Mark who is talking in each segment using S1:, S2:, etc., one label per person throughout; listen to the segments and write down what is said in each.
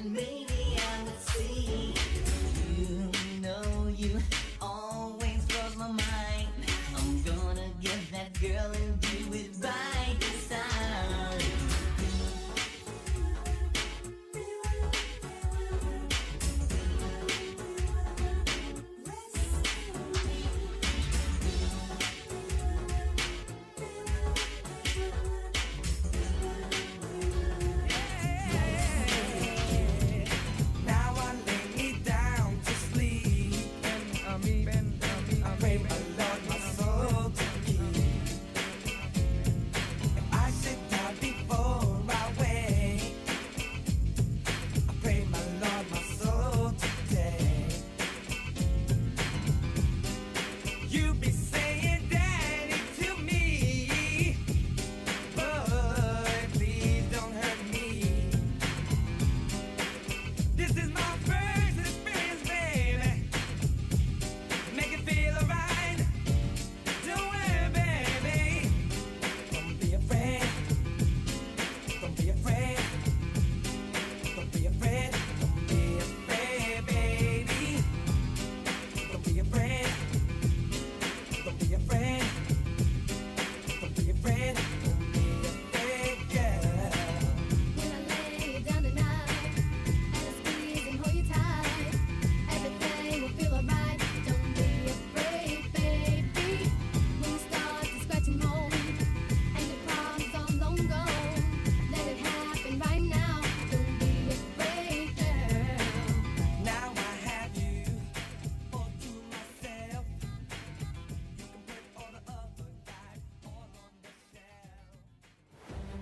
S1: then maybe I would see. You know you always blows my mind. I'm gonna get that girl and do it by this time.
S2: Now I lay me down to sleep. I pray my Lord my soul to keep. If I should die before I wake, I pray my Lord my soul today. You be saying daddy to me, but please don't hurt me. This is my first experience, baby. Make it feel alright. Don't worry, baby. Don't be afraid. Don't be afraid. Don't be afraid. Don't be afraid, baby. Don't be afraid. Don't be afraid. Don't be afraid. Don't be afraid, girl.
S3: When I lay you down tonight, and I squeeze and hold you tight, everything will feel alright. Don't be afraid, baby. When you start to scratch and moan, and your problems all long gone, let it happen right now. Don't be afraid, girl.
S2: Now I have you all to myself. You can put all the other guys all on the shelf.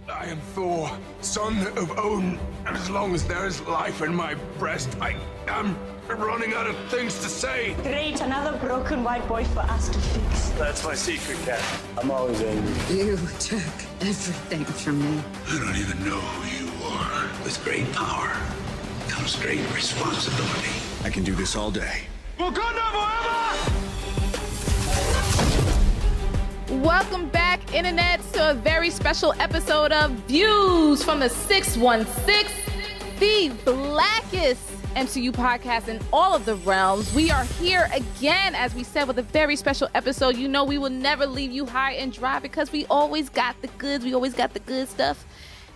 S4: I am Thor, son of Odin, and as long as there is life in my breast, I am running out of things to say.
S5: Great, another broken white boy for us to fix.
S6: That's my secret, Cat. I'm always angry.
S7: You took everything from me.
S4: I don't even know who you are.
S8: With great power comes great responsibility.
S6: I can do this all day.
S4: Wakanda forever!
S9: Welcome back, Internet, to a very special episode of Views from the 616, the blackest MCU podcast in all of the realms. We are here again, as we said, with a very special episode. You know we will never leave you high and dry because we always got the goods. We always got the good stuff.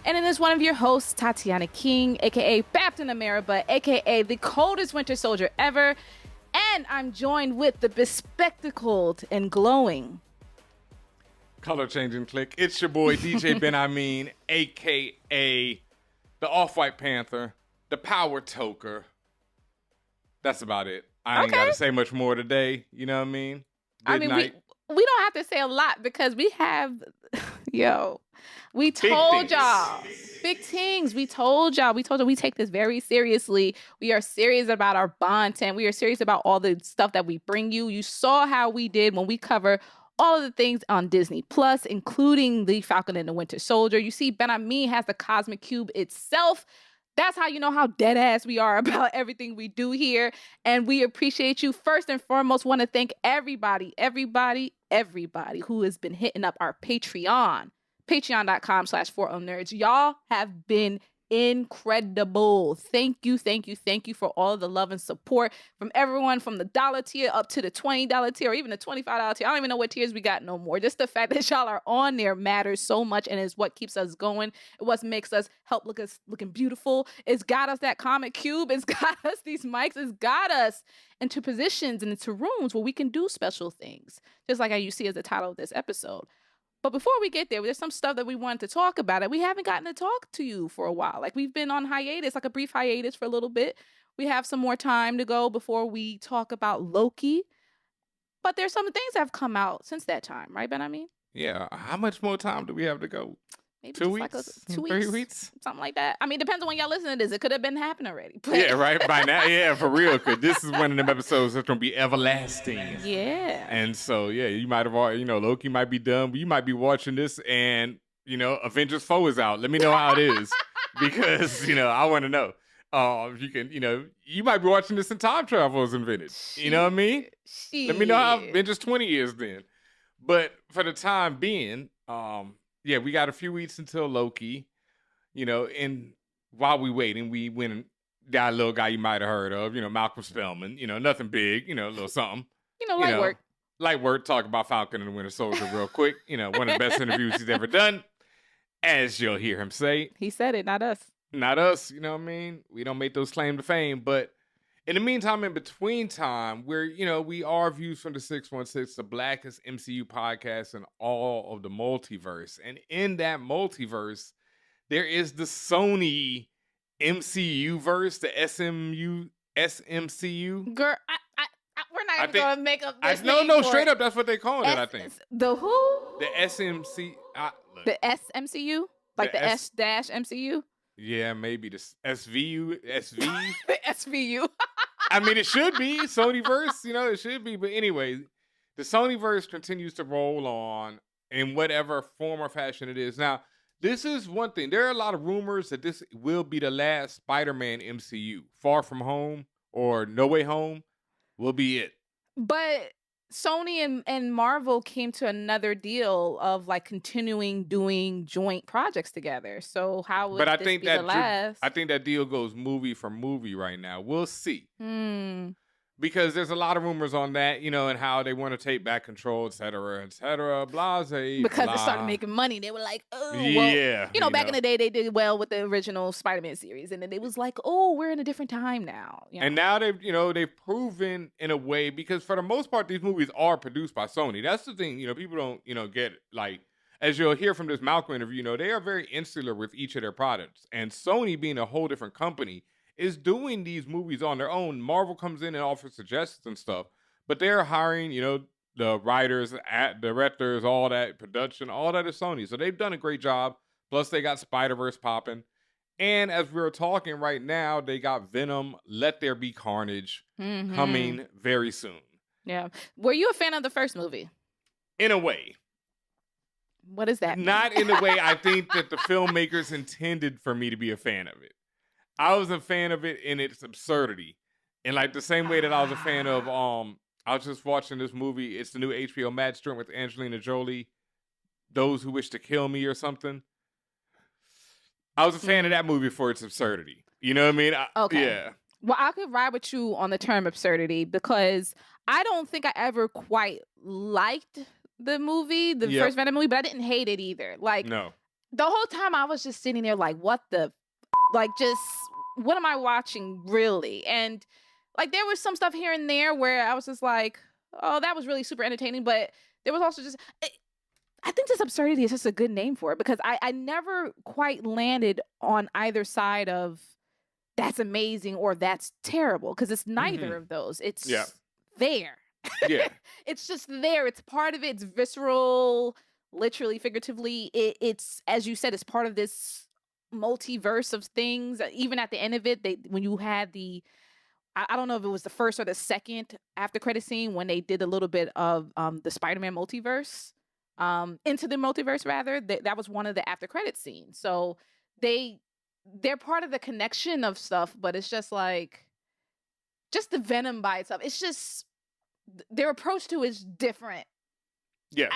S9: And it is one of your hosts, Tatiana King, a.k.a. Captain America, a.k.a. the coldest winter soldier ever. And I'm joined with the bespectacled and glowing
S10: Color changing click. It's your boy DJ Ben Amin, aka the Off-White Panther, the Power Toker. That's about it. I ain't gotta say much more today. You know what I mean? Good night.
S9: We don't have to say a lot because we have, we told y'all. Big things. We told y'all we take this very seriously. We are serious about our content. We are serious about all the stuff that we bring you. You saw how we did when we cover all of the things on Disney Plus, including The Falcon and the Winter Soldier. You see, Ben Ami has the Cosmic Cube itself. That's how you know how dead ass we are about everything we do here. And we appreciate you. First and foremost, want to thank everybody who has been hitting up our Patreon. Patreon.com/4nerds. Y'all have been incredible. Thank you for all of the love and support from everyone from the $1 tier up to the $20 tier or even the $25 tier. I don't even know what tiers we got no more. Just the fact that y'all are on there matters so much and is what keeps us going. It what makes us looking beautiful. It's got us that comic cube. It's got us these mics. It's got us into positions and into rooms where we can do special things. Just like how you see as the title of this episode. But before we get there, there's some stuff that we wanted to talk about that we haven't gotten to talk to you for a while. Like we've been on hiatus, like a brief hiatus for a little bit. We have some more time to go before we talk about Loki. But there's some things that have come out since that time, right, Ben? I mean?
S10: Yeah. How much more time do we have to go?
S9: Maybe
S10: 2
S9: just
S10: weeks?
S9: like 2
S10: 3
S9: weeks,
S10: weeks?
S9: something like that. I mean, depends on when y'all listen to this. It could have been happening already. But
S10: Yeah, right. By now, yeah, for real. Because this is one of them episodes that's going to be everlasting.
S9: Yeah.
S10: And so, yeah, you might have already, Loki might be done, but you might be watching this and, Avengers 4 is out. Let me know how it is. Because, I want to know. You can, you might be watching this in time travel is invented. You know what I mean? Let me know how Avengers 20 is then. But for the time being, yeah, we got a few weeks until Loki, and while we waiting, we went and, That little guy you might have heard of, Malcolm Spellman, nothing big, a little something.
S9: Light work.
S10: Light work, talk about Falcon and the Winter Soldier real quick. One of the best interviews he's ever done, as you'll hear him say.
S9: He said it, not us.
S10: Not us, you know what I mean? We don't make those claims to fame, but in the meantime, in between time, we are Views from the 616, the blackest MCU podcast in all of the multiverse. And in that multiverse, there is the Sony MCU verse, the SMCU.
S9: Girl, we're not even going to make up this name
S10: No,
S9: for
S10: straight
S9: it.
S10: up, that's what they call it, I think.
S9: The who?
S10: The SMC.
S9: The SMCU? Like the S-MCU?
S10: Yeah, maybe the SVU.
S9: The SVU.
S10: I mean, it should be Sonyverse, it should be. But anyway, the Sonyverse continues to roll on in whatever form or fashion it is. Now, this is one thing. There are a lot of rumors that this will be the last Spider-Man MCU. Far From Home or No Way Home will be it.
S9: But Sony and Marvel came to another deal of like continuing doing joint projects together. So how would this be the last?
S10: I think that deal goes movie for movie right now. We'll see. Because there's a lot of rumors on that, and how they want to take back control, et cetera, blase.
S9: Because
S10: blah.
S9: they started making money. They were like, oh,
S10: yeah.
S9: Well, back in the day, they did well with the original Spider-Man series. And then they was like, oh, we're in a different time now.
S10: And now they've proven in a way, because for the most part, these movies are produced by Sony. That's the thing, people don't, get, like, as you'll hear from this Malcolm interview, they are very insular with each of their products. And Sony, being a whole different company, is doing these movies on their own. Marvel comes in and offers suggestions and stuff, but they're hiring, the writers, directors, all that production, all that is Sony. So they've done a great job. Plus, they got Spider-Verse popping. And as we're talking right now, they got Venom, Let There Be Carnage coming very soon.
S9: Yeah. Were you a fan of the first movie?
S10: In a way.
S9: What does that mean?
S10: Not in the way I think that the filmmakers intended for me to be a fan of it. I was a fan of it in its absurdity. And like the same way that I was a fan of, I was just watching this movie. It's the new HBO Max joint with Angelina Jolie, Those Who Wish to Kill Me or something. I was a fan of that movie for its absurdity. You know what I mean?
S9: Okay.
S10: Yeah.
S9: Well, I could ride with you on the term absurdity because I don't think I ever quite liked the movie, the first Venom movie, but I didn't hate it either. Like,
S10: no.
S9: The whole time I was just sitting there like, what the like, just what am I watching really? And like there was some stuff here and there where I was just like, oh, that was really super entertaining. But there was also just, I think this absurdity is just a good name for it because I never quite landed on either side of that's amazing or that's terrible because it's neither of those. It's there.
S10: Yeah.
S9: It's just there. It's part of it. It's visceral, literally, figuratively. It's, as you said, it's part of this multiverse of things. Even at the end of it, when you had I don't know if it was the first or the second after credit scene when they did a little bit of the Spider-Man multiverse, into the multiverse rather, that was one of the after credit scenes. So they're part of the connection of stuff, but it's just like just the Venom by itself. It's just their approach to it is different.
S10: Yes.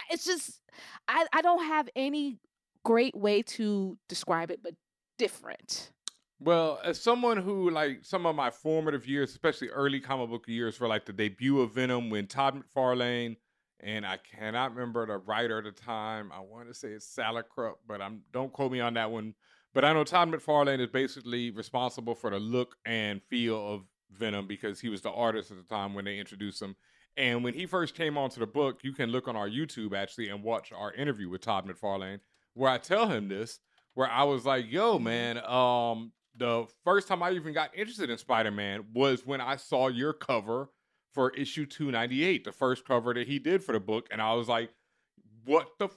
S9: It's just I don't have any great way to describe it, but different.
S10: Well, as someone who, like, some of my formative years, especially early comic book years, were like the debut of Venom when Todd McFarlane, and I cannot remember the writer at the time. I want to say it's Salicrup, but don't quote me on that one. But I know Todd McFarlane is basically responsible for the look and feel of Venom because he was the artist at the time when they introduced him. And when he first came onto the book, you can look on our YouTube actually and watch our interview with Todd McFarlane, where I tell him this, where I was like, yo, man, the first time I even got interested in Spider-Man was when I saw your cover for issue 298, the first cover that he did for the book. And I was like, what the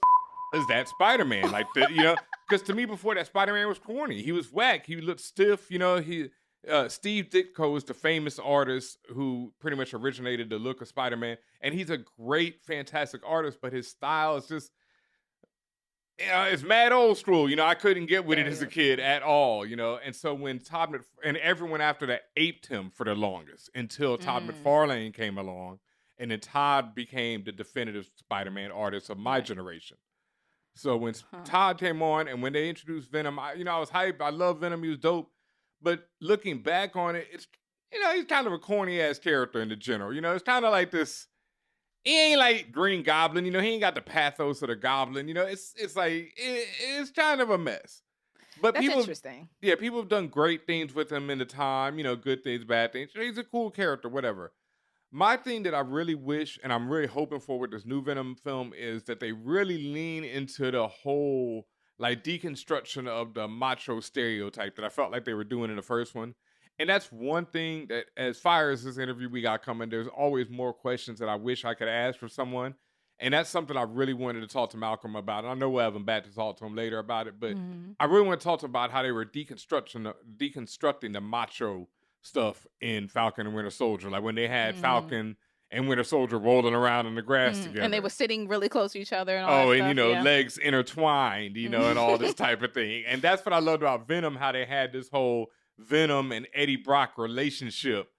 S10: is that Spider-Man? Like, because to me before that, Spider-Man was corny. He was whack. He looked stiff. Steve Ditko is the famous artist who pretty much originated the look of Spider-Man. And he's a great, fantastic artist, but his style is just, it's mad old school. I couldn't get with it as a kid at all, And so when and everyone after that aped him for the longest until Todd McFarlane came along. And then Todd became the definitive Spider-Man artist of my generation. So when Todd came on and when they introduced Venom, I was hyped. I love Venom. He was dope. But looking back on it, it's he's kind of a corny ass character in the general. It's kind of like this. He ain't like Green Goblin. He ain't got the pathos of the Goblin. It's like it's kind of a mess. But
S9: That's
S10: people,
S9: interesting.
S10: yeah, people have done great things with him in the time. Good things, bad things. He's a cool character, whatever. My thing that I really wish and I'm really hoping for with this new Venom film is that they really lean into the whole like deconstruction of the macho stereotype that I felt like they were doing in the first one. And that's one thing that, as far as this interview we got coming, there's always more questions that I wish I could ask for someone. And that's something I really wanted to talk to Malcolm about. And I know we'll have him back to talk to him later about it, but I really want to talk to him about how they were deconstructing the macho stuff in Falcon and Winter Soldier. Like when they had Falcon and Winter Soldier rolling around in the grass together.
S9: And they were sitting really close to each other and all that
S10: and
S9: stuff,
S10: legs intertwined, and all this type of thing. And that's what I loved about Venom, how they had this whole Venom and Eddie Brock relationship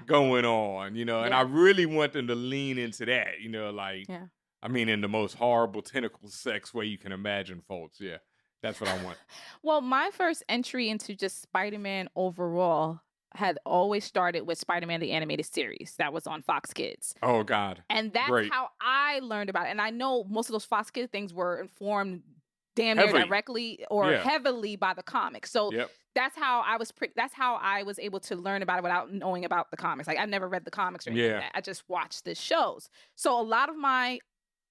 S10: going on, and I really want them to lean into that, I mean, in the most horrible tentacle sex way you can imagine, folks. Yeah, that's what I want.
S9: Well, my first entry into just Spider-Man overall had always started with Spider-Man the Animated Series that was on Fox Kids.
S10: Oh, God.
S9: And that's how I learned about it. And I know most of those Fox Kids things were informed damn near directly or heavily by the comics. So that's how I was able to learn about it without knowing about the comics. Like I never read the comics or anything like that. I just watched the shows. So a lot of my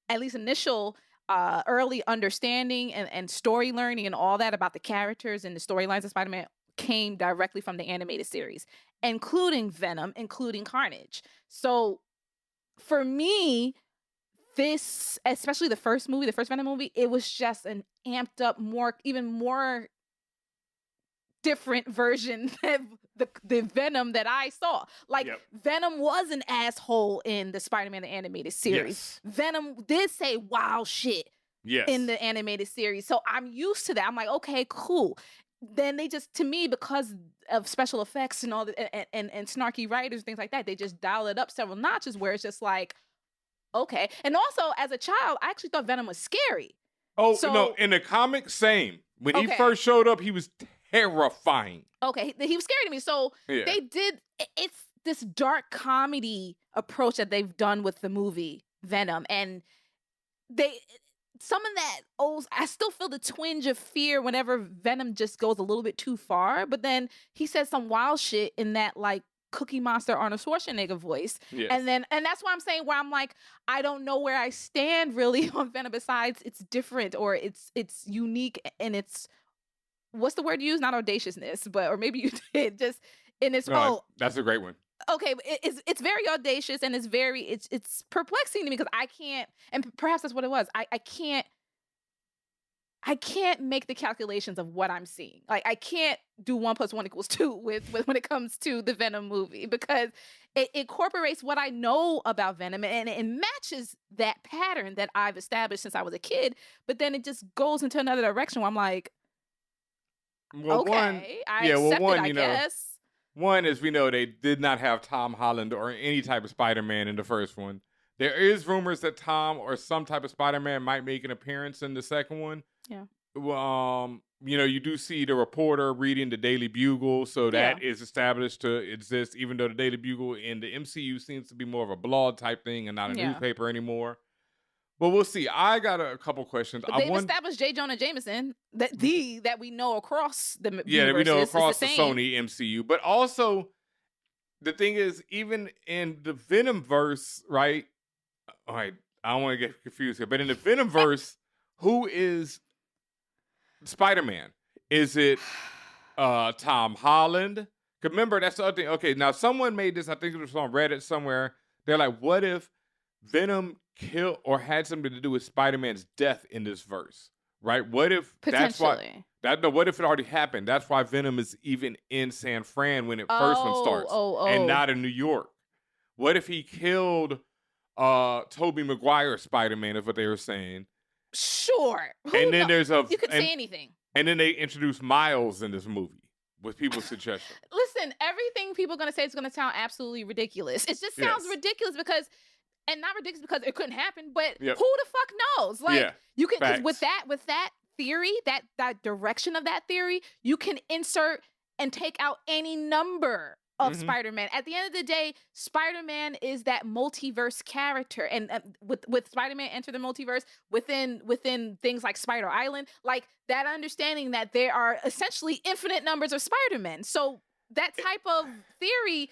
S9: at least initial early understanding and story learning and all that about the characters and the storylines of Spider-Man came directly from the animated series, including Venom, including Carnage. So for me, this, especially the first Venom movie, it was just an amped up, even more different version of the Venom that I saw. Like Venom was an asshole in the Spider-Man the animated series. Venom did say wild shit in the animated series. So I'm used to that. I'm like, okay, cool. Then they just, to me, because of special effects and all the and snarky writers, things like that, they just dial it up several notches where it's just like, okay. And also, as a child, I actually thought Venom was scary.
S10: Oh, so, no, in the comics, same. When he first showed up, he was terrifying.
S9: Okay, he was scary to me. So they did, it's this dark comedy approach that they've done with the movie Venom. And some of that, I still feel the twinge of fear whenever Venom just goes a little bit too far. But then he says some wild shit in that like Cookie Monster Arnold Schwarzenegger voice. And that's why I'm saying where I'm like, I don't know where I stand really on Venom besides it's different or it's unique and it's, what's the word you use? Not audaciousness, or maybe you did just in its
S10: that's a great one.
S9: Okay, it's very audacious and it's perplexing to me because I can't, and perhaps that's what it was. I can't make the calculations of what I'm seeing. Like I can't do 1 + 1 = 2 with when it comes to the Venom movie because it incorporates what I know about Venom and it matches that pattern that I've established since I was a kid. But then it just goes into another direction where I'm like, okay, I accept it, I guess.
S10: One is we know they did not have Tom Holland or any type of Spider-Man in the first one. There is rumors that Tom or some type of Spider-Man might make an appearance in the second one.
S9: Yeah.
S10: You do see the reporter reading the Daily Bugle, so that is established to exist, even though the Daily Bugle in the MCU seems to be more of a blog type thing and not a newspaper anymore. But we'll see. I got a couple questions.
S9: But they've established J. Jonah Jameson that we know across the universes.
S10: Yeah, that we know across the Sony MCU. But also, the thing is, even in the Venomverse, right? All right, I don't want to get confused here. But in the Venomverse, who is Spider-Man? Is it Tom Holland? 'Cause remember, that's the other thing. Okay, now someone made this, I think it was on Reddit somewhere. They're like, what if Venom killed or had something to do with Spider-Man's death in this verse, right? What if that's why? What if it already happened? That's why Venom is even in San Fran when it first one starts, and not in New York. What if he killed Tobey Maguire's Spider-Man? Is what they were saying.
S9: Sure.
S10: And then
S9: you could say anything.
S10: And then they introduced Miles in this movie with people's suggestions.
S9: Listen, everything people are going to say is going to sound absolutely ridiculous. It just sounds ridiculous because. And not ridiculous because it couldn't happen, but who the fuck knows? Like you can with that theory, that direction of that theory, you can insert and take out any number of Spider-Man. At the end of the day, Spider-Man is that multiverse character, and with Spider-Man Enter the Multiverse within things like Spider Island, like that understanding that there are essentially infinite numbers of Spider-Men. So that type of theory,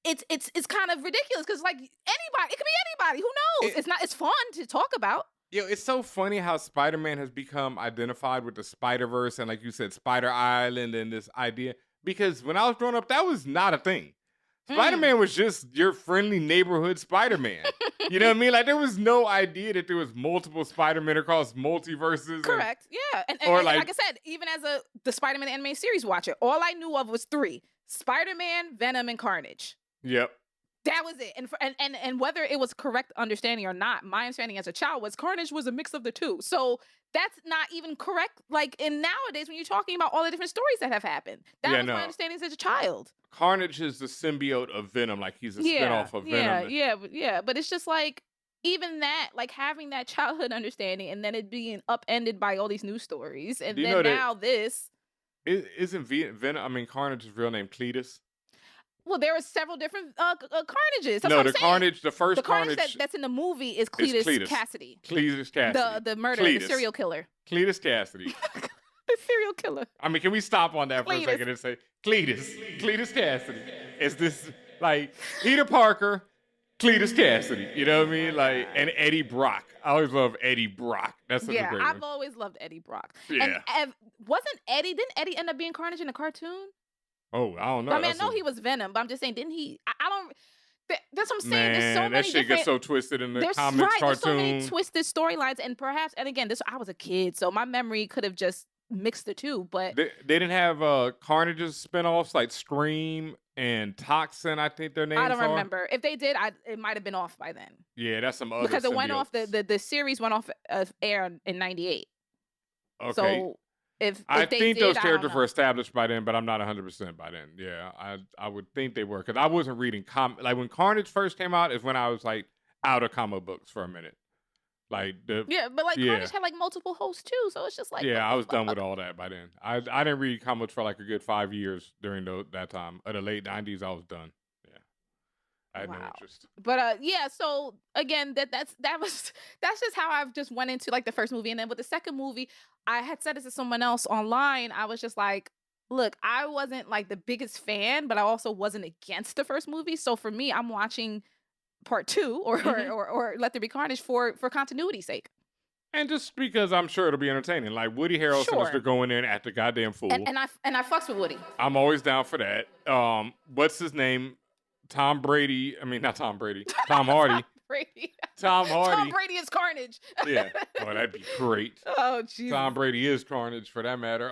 S9: it's kind of ridiculous because like anybody, it could be anybody. Who knows? It's fun to talk about.
S10: Yo, it's so funny how Spider-Man has become identified with the Spider-Verse and, like you said, Spider Island and this idea. Because when I was growing up, that was not a thing. Spider-Man was just your friendly neighborhood Spider-Man. You know what I mean? Like, there was no idea that there was multiple Spider-Men across multiverses.
S9: Correct. Yeah. And like I said, even as the Spider-Man animated series watcher, all I knew of was 3. Spider-Man, Venom, and Carnage.
S10: Yep.
S9: That was it. And whether it was correct understanding or not, my understanding as a child was Carnage was a mix of the two. So that's not even correct. Like in nowadays, when you're talking about all the different stories that have happened, that was my understanding as a child.
S10: Carnage is the symbiote of Venom, like he's a spinoff of Venom.
S9: Yeah. But it's just like even that, like having that childhood understanding, and then it being upended by all these news stories, and then now this.
S10: Isn't Venom? I mean, Carnage's real name Cletus.
S9: Well, there are several different Carnages. That's
S10: no,
S9: what
S10: the
S9: I'm saying.
S10: Carnage, the first
S9: the Carnage
S10: Carnage
S9: that's in the movie is Cletus Cassidy.
S10: Cletus Cassidy.
S9: The murderer, the serial killer.
S10: Cletus Cassidy.
S9: The serial killer.
S10: I mean, can we stop on that for a second and say Cletus Cassidy is this like Peter Parker, Cletus Cassidy? You know what I mean? Like, and Eddie Brock. I always love Eddie Brock. That's such a great
S9: I've
S10: one.
S9: always loved Eddie Brock.
S10: Yeah.
S9: And didn't Eddie end up being Carnage in the cartoon?
S10: Oh, I don't know.
S9: I mean, I know he was Venom, but I'm just saying, didn't he? I don't. That's what I'm saying.
S10: Man,
S9: there's so many
S10: that shit gets so twisted in the comics, cartoon.
S9: There's so many twisted storylines, and perhaps, and again, I was a kid, so my memory could have just mixed the two. But
S10: they didn't have Carnage's spinoffs like Scream and Toxin. I think their names.
S9: I don't remember. If they did, it might have been off by then.
S10: Yeah, that's some other.
S9: Because it
S10: symbiotes.
S9: went off the series went off air in '98.
S10: Okay.
S9: So if
S10: I
S9: they
S10: think
S9: did,
S10: those
S9: I
S10: characters
S9: don't
S10: were
S9: know.
S10: established by then, but I'm not 100% by then. Yeah, I would think they were because I wasn't reading like when Carnage first came out is when I was like out of comic books for a minute. Like
S9: Carnage had like multiple hosts too, so it's just like
S10: I was done with all that by then. I didn't read comics for like a good 5 years during that time. Of the late '90s, I was done. Yeah, I had no interest.
S9: But so again, that's just how I've just went into like the first movie, and then with the second movie, I had said this to someone else online. I was just like, look, I wasn't like the biggest fan, but I also wasn't against the first movie. So for me, I'm watching part 2 or Let There Be Carnage for continuity's sake.
S10: And just because I'm sure it'll be entertaining. Like Woody Harrelson was to go in there and act a goddamn fool.
S9: And I fucks with Woody.
S10: I'm always down for that. What's his name? Tom Brady. I mean, not Tom Brady. Tom Hardy.
S9: Brady.
S10: Tom Hardy.
S9: Tom Brady is Carnage.
S10: Yeah. Oh, that'd be great.
S9: Oh, jeez.
S10: Tom Brady is Carnage for that matter.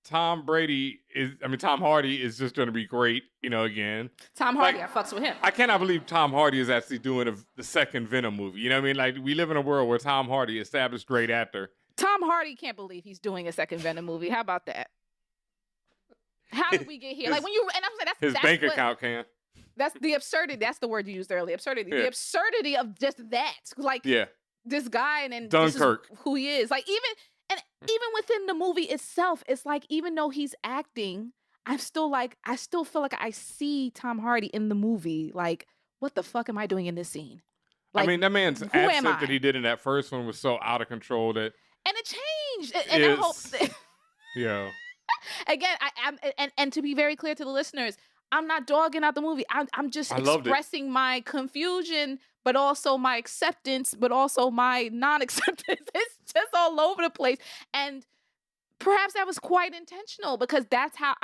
S10: Tom Hardy is just going to be great, again.
S9: Tom Hardy, I fucks with him.
S10: I cannot believe Tom Hardy is actually doing the second Venom movie. You know what I mean? Like, we live in a world where Tom Hardy, established great actor.
S9: Tom Hardy can't believe he's doing a second Venom movie. How about that? How did we get here? Like, when you, and I'm saying
S10: his bank account can.
S9: That's the absurdity. That's the word you used earlier. Absurdity.
S10: Yeah.
S9: The absurdity of just that. Like, this guy and then
S10: Dunkirk.
S9: This is who he is. Like, even within the movie itself, it's like, even though he's acting, I still feel like I see Tom Hardy in the movie. Like, what the fuck am I doing in this scene? Like,
S10: I mean, that man's accent that he did in that first one was so out of control that.
S9: And it changed. And I hope.
S10: Yeah.
S9: Again, and to be very clear to the listeners, I'm not dogging out the movie. I'm just expressing my confusion, but also my acceptance, but also my non-acceptance. It's just all over the place. And perhaps that was quite intentional because that's how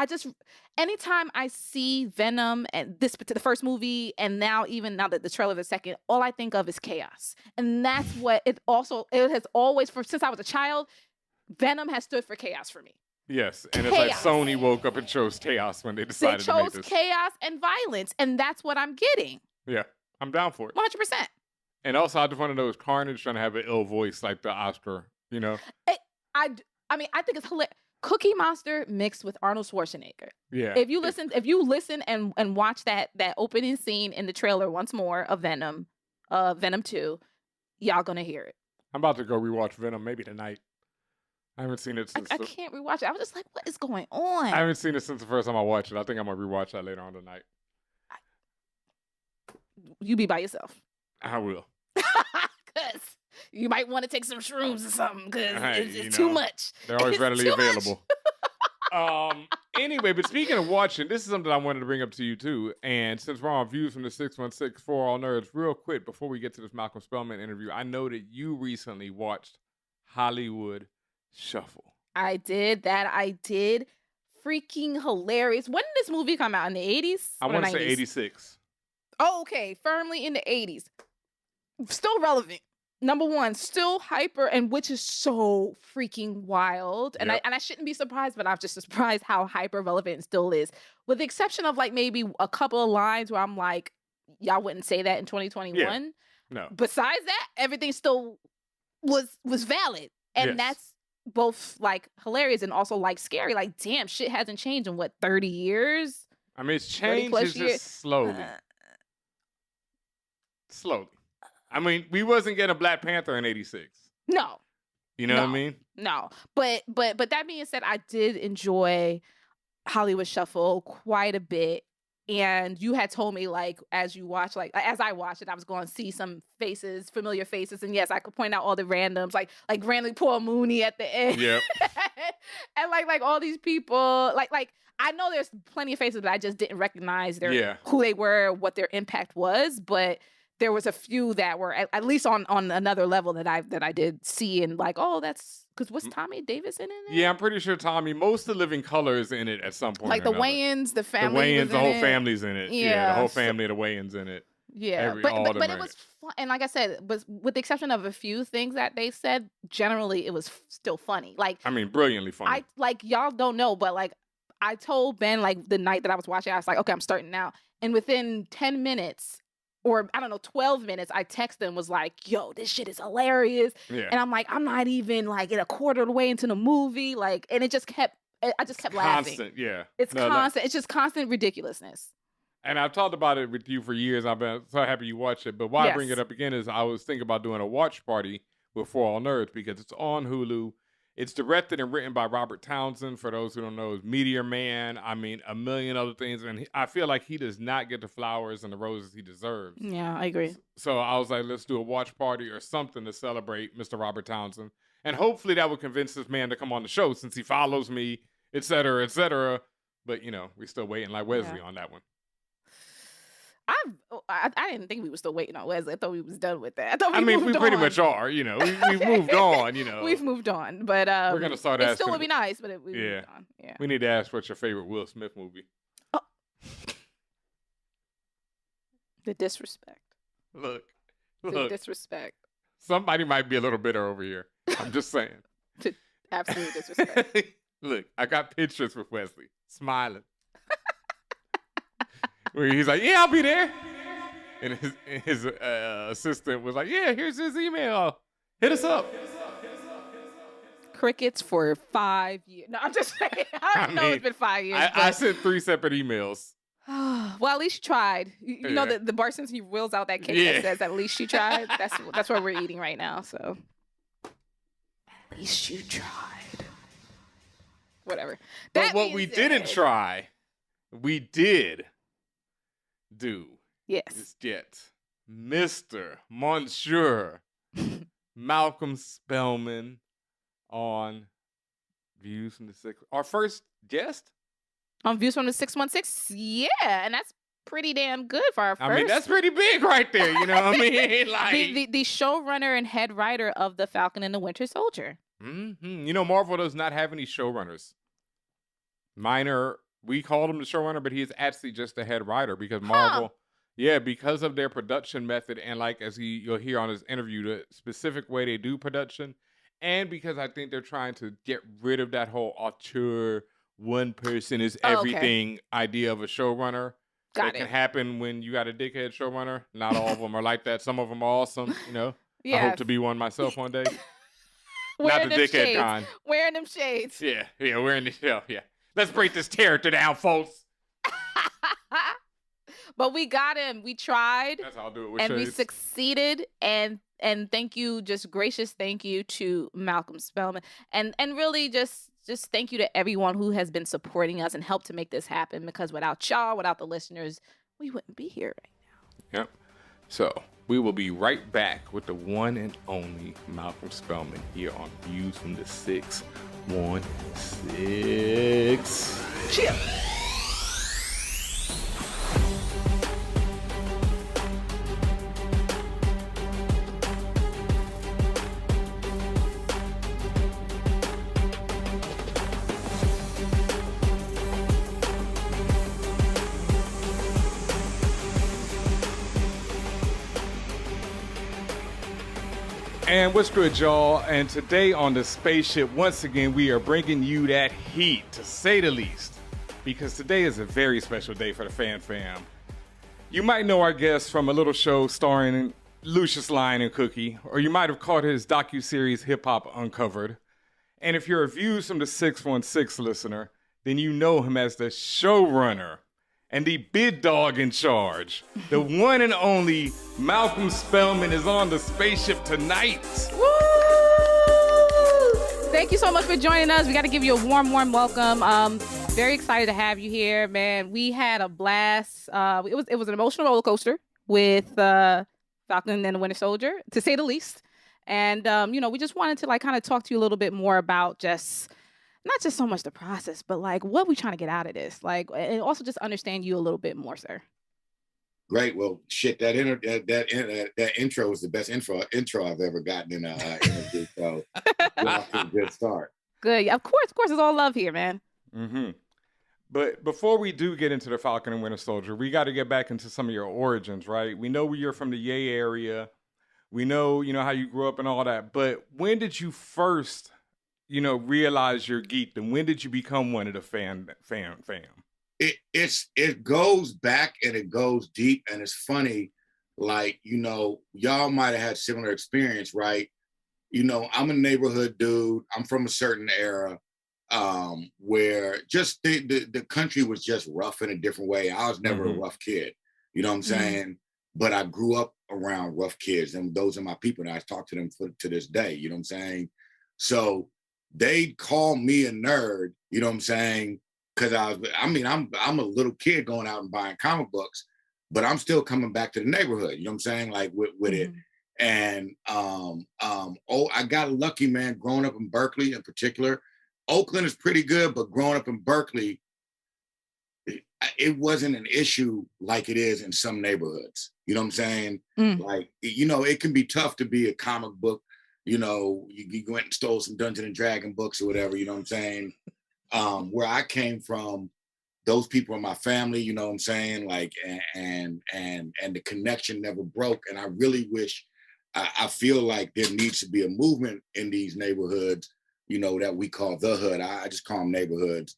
S9: anytime I see Venom and the first movie, and now that the trailer of the second, all I think of is chaos. And that's what it has always, since I was a child, Venom has stood for chaos for me.
S10: Yes, and it's like Sony woke up and chose chaos when they decided to make this.
S9: They chose chaos and violence, and that's what I'm getting.
S10: Yeah, I'm down for it.
S9: 100%.
S10: And also, I just want to know, is Carnage trying to have an ill voice like the Oscar,
S9: I mean, I think it's hilarious. Cookie Monster mixed with Arnold Schwarzenegger.
S10: Yeah.
S9: If you listen and watch that opening scene in the trailer once more of Venom 2, y'all gonna hear it.
S10: I'm about to go rewatch Venom maybe tonight. I haven't seen it since.
S9: I can't rewatch it. I was just like, what is going on?
S10: I haven't seen it since the first time I watched it. I think I'm gonna rewatch that later on tonight.
S9: You be by yourself.
S10: I will.
S9: Because you might want to take some shrooms or something because
S10: Hey,
S9: it's too much.
S10: They're always
S9: It's
S10: readily
S9: too much.
S10: available. Anyway, but speaking of watching, this is something I wanted to bring up to you too. And since we're on Views from the 616 for All Nerds, real quick before we get to this Malcolm Spellman interview, I know that you recently watched Hollywood Shuffle.
S9: I did that. I did. Freaking hilarious. When did this movie come out? In the 80s?
S10: I
S9: Or
S10: want to
S9: the
S10: say
S9: 90s?
S10: 86.
S9: Oh, okay. Firmly in the 80s. Still relevant. Number one, still hyper, and which is so freaking wild. And
S10: Yep.
S9: I shouldn't be surprised, but I'm just surprised how hyper relevant it still is. With the exception of like maybe a couple of lines where I'm like, y'all wouldn't say that in 2021.
S10: No.
S9: Besides that, everything still was valid. And
S10: Yes.
S9: that's both like hilarious and also like scary. Like, damn, shit hasn't changed in what, 30 years?
S10: I mean, it's
S9: 30
S10: changed,
S9: plus
S10: it's
S9: years.
S10: just slowly. Slowly. I mean, we wasn't getting a Black Panther in 86.
S9: No.
S10: You know what I
S9: No.
S10: mean?
S9: No, but that being said, I did enjoy Hollywood Shuffle quite a bit. And you had told me like as you watch, like as I watched it, I was going to see some faces, familiar faces, and yes, I could point out all the randoms, like randomly Paul Mooney at the end,
S10: Yep.
S9: and like all these people, like I know there's plenty of faces, but I just didn't recognize who they were, what their impact was, but. There was a few that were at least on another level that I did see and like, oh, that's because was Tommy Davis in it?
S10: Yeah, I'm pretty sure Tommy. Most of Living Color is in it at some point.
S9: Like
S10: or
S9: the
S10: another.
S9: Wayans, the
S10: The
S9: family.
S10: Wayans,
S9: was
S10: the
S9: in
S10: whole
S9: it.
S10: family's in it.
S9: Yeah,
S10: the whole
S9: so-
S10: family of the Wayans in it.
S9: Yeah,
S10: all of
S9: but
S10: them
S9: it
S10: are
S9: was
S10: in
S9: fun. And like I said, but with the exception of a few things that they said, generally it was still funny. Like
S10: I mean, brilliantly funny.
S9: I like y'all don't know, but like I told Ben like the night that I was watching, I was like, okay, I'm starting now. And within 10 minutes, or I don't know, 12 minutes, I texted him, was like, yo, this shit is hilarious.
S10: Yeah.
S9: And I'm like, I'm not even like in a quarter of the way into the movie. Like, and it just kept, I just kept laughing.
S10: Constant, yeah.
S9: It's
S10: No,
S9: constant. It's just constant ridiculousness.
S10: And I've talked about it with you for years. I've been so happy you watched it. But why I bring
S9: Yes.
S10: it up again is I was thinking about doing a watch party with For All Nerds because it's on Hulu. It's directed and written by Robert Townsend. For those who don't know, is Meteor Man. I mean, a million other things. And I feel like he does not get the flowers and the roses he deserves.
S9: Yeah, I agree.
S10: So I was like, let's do a watch party or something to celebrate Mr. Robert Townsend. And hopefully that would convince this man to come on the show since he follows me, et cetera, et cetera. But, you know, we're still waiting like Wesley on that one.
S9: I didn't think we were still waiting on Wesley. I thought we was done with that. I thought
S10: We
S9: moved
S10: pretty
S9: on.
S10: much are, you know. We've moved on, you know.
S9: We've moved on, but
S10: We're gonna start
S9: it
S10: asking.
S9: still would be nice, but we
S10: Yeah.
S9: moved on. Yeah.
S10: We need to ask what's your favorite Will Smith movie.
S9: The disrespect.
S10: Look.
S9: The disrespect.
S10: Somebody might be a little bitter over here. I'm just saying.
S9: Absolute disrespect.
S10: Look, I got pictures with Wesley smiling. Where he's like, yeah, I'll be there. And his assistant was like, yeah, here's his email. Hit us up.
S9: Crickets for 5 years. No, I'm just saying. I know it's been 5 years.
S10: I sent 3 separate emails.
S9: Well, at least you tried. You know
S10: Yeah.
S9: the bar since he wheels out that cake
S10: Yeah.
S9: that says at least you tried. That's what we're eating right now. So at least you tried. Whatever.
S10: But
S9: That
S10: what
S9: being
S10: we
S9: said-
S10: didn't try, we did do
S9: Yes.
S10: is get Mr. Monsieur Malcolm Spellman on Views from the Six. Our first guest?
S9: On Views from the 616. Yeah, and that's pretty damn good for our first.
S10: I mean, that's pretty big right there. You know what I mean? Like,
S9: the showrunner and head writer of The Falcon and the Winter Soldier.
S10: You know, Marvel does not have any showrunners. Minor, we called him the showrunner, but he is actually just the head writer because Marvel, because of their production method and like as you'll hear on his interview, the specific way they do production, and because I think they're trying to get rid of that whole auteur, one person is everything idea of a showrunner.
S9: Got
S10: That
S9: it.
S10: can happen when you got a dickhead showrunner. Not all of them are like that. Some of them are awesome, you know. I
S9: Yeah.
S10: hope to be one myself one day. Not
S9: Wearing
S10: the
S9: them
S10: dickhead
S9: shades.
S10: kind.
S9: Wearing them shades.
S10: Yeah, we're in the yeah. Let's break this character down, folks.
S9: But we got him. We tried.
S10: That's how I'll do it with
S9: And we
S10: shades.
S9: succeeded. And thank you, just gracious thank you to Malcolm Spellman. And really just thank you to everyone who has been supporting us and helped to make this happen, because without y'all, without the listeners, we wouldn't be here right now.
S10: Yep. So we will be right back with the one and only Malcolm Spellman here on Views from the 616.
S9: Cheers.
S10: And what's good, y'all? And today on the spaceship, once again, we are bringing you that heat, to say the least, because today is a very special day for the Fan Fam. You might know our guest from a little show starring Lucius Lyon and Cookie, or you might have caught his docuseries Hip Hop Uncovered. And if you're a Views from the 616 listener, then you know him as the showrunner and the big dog in charge. The one and only Malcolm Spellman is on the spaceship tonight.
S9: Woo! Thank you so much for joining us. We got to give you a warm welcome. Very excited to have you here, man. We had a blast. It was an emotional roller coaster with Falcon and the Winter Soldier, to say the least. And we just wanted to kind of talk to you a little bit more about not just so much the process, but what we trying to get out of this, and also just understand you a little bit more, sir.
S11: Great. Well, shit, that intro was the best intro I've ever gotten in an interview. So we're off to a good start.
S9: Good. Yeah, of course, it's all love here, man.
S10: Mm-hmm. But before we do get into the Falcon and Winter Soldier, we got to get back into some of your origins, right? We know you're from the Yay area. We know, how you grew up and all that. But when did you first realize you're geeked, and when did you become one of the fam?
S11: It goes back and it goes deep, and it's funny, y'all might have had similar experience, right? I'm a neighborhood dude. I'm from a certain era where just the country was just rough in a different way. I was never a rough kid, you know what I'm saying? But I grew up around rough kids, and those are my people, and I talk to them to this day, you know what I'm saying? So they'd call me a nerd, you know what I'm saying? Because I'm a little kid going out and buying comic books, but I'm still coming back to the neighborhood, you know what I'm saying? With it. And I got lucky, man, growing up in Berkeley in particular. Oakland is pretty good, but growing up in Berkeley, it wasn't an issue like it is in some neighborhoods. You know what I'm saying? It can be tough to be a comic book. You went and stole some Dungeons and Dragon books or whatever, you know what I'm saying? Where I came from, those people are my family, you know what I'm saying? And the connection never broke. And I really wish, I feel like there needs to be a movement in these neighborhoods, that we call the hood. I just call them neighborhoods,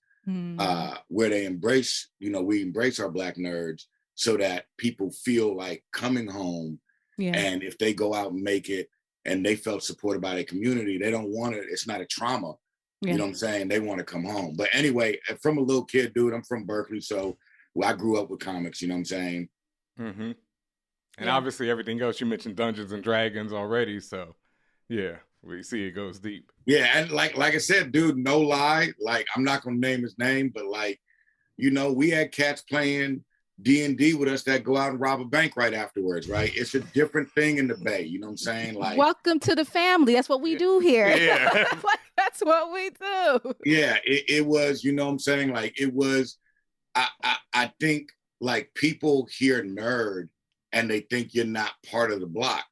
S11: where they embrace, we embrace our Black nerds so that people feel like coming home. Yeah. And if they go out and make it, and they felt supported by their community, they don't want it. It's not a trauma. Yeah. You know what I'm saying? They want to come home. But anyway, from a little kid, dude, I'm from Berkeley. So I grew up with comics, you know what I'm saying?
S10: Mm-hmm. And obviously everything else, you mentioned Dungeons and Dragons already. So yeah, we see it goes deep.
S11: Yeah. And like I said, dude, no lie. I'm not going to name his name, but we had cats playing D&D with us that go out and rob a bank right afterwards, right? It's a different thing in the Bay, you know what I'm saying?
S9: Welcome to the family. That's what we do here.
S11: Yeah.
S9: That's what we do.
S11: Yeah, it was, you know what I'm saying? It was, I think people hear nerd and they think you're not part of the block.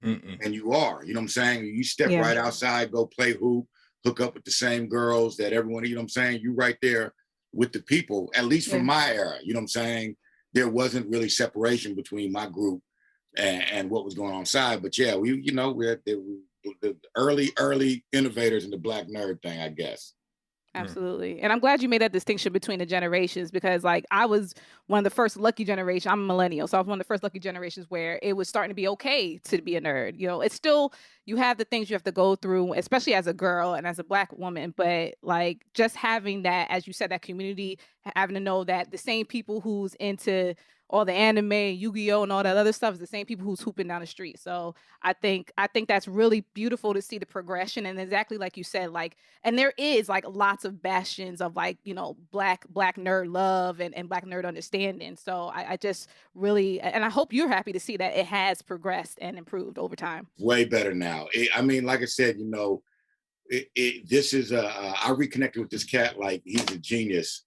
S11: And you are, you know what I'm saying? You step right outside, go play hoop, hook up with the same girls that everyone, you know what I'm saying? You right there with the people, at least from my era, you know what I'm saying? There wasn't really separation between my group and what was going on inside. But yeah, we're the early innovators in the Black nerd thing, I guess.
S9: Absolutely. And I'm glad you made that distinction between the generations, because I was one of the first lucky generation. I'm a millennial. So I was one of the first lucky generations where it was starting to be okay to be a nerd. It's still, you have the things you have to go through, especially as a girl and as a Black woman. But just having that, as you said, that community, having to know that the same people who's into all the anime, Yu-Gi-Oh, and all that other stuff is the same people who's hooping down the street. So I think that's really beautiful to see the progression, and exactly like you said, like, and there is like lots of bastions of like, you know, black nerd love and black nerd understanding. So I just really, and I hope you're happy to see that it has progressed and improved over time.
S11: Way better now. I mean, like I said, you know, this is I reconnected with this cat like he's a genius.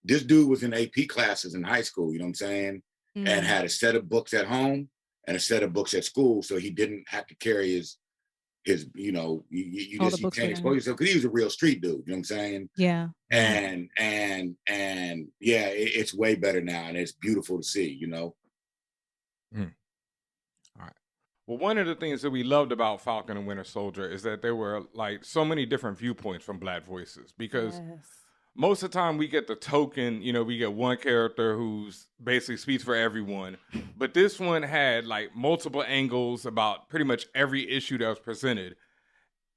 S11: This dude was in AP classes in high school, you know what I'm saying, and had a set of books at home and a set of books at school, so he didn't have to carry his you know, you can't expose yourself, because he was a real street dude, you know what I'm saying?
S9: Yeah.
S11: And yeah, it's way better now, and it's beautiful to see, you know.
S10: All right. Well, one of the things that we loved about Falcon and Winter Soldier is that there were like so many different viewpoints from Black voices, because most of the time we get the token, you know, we get one character who's basically speaks for everyone, but this one had like multiple angles about pretty much every issue that was presented.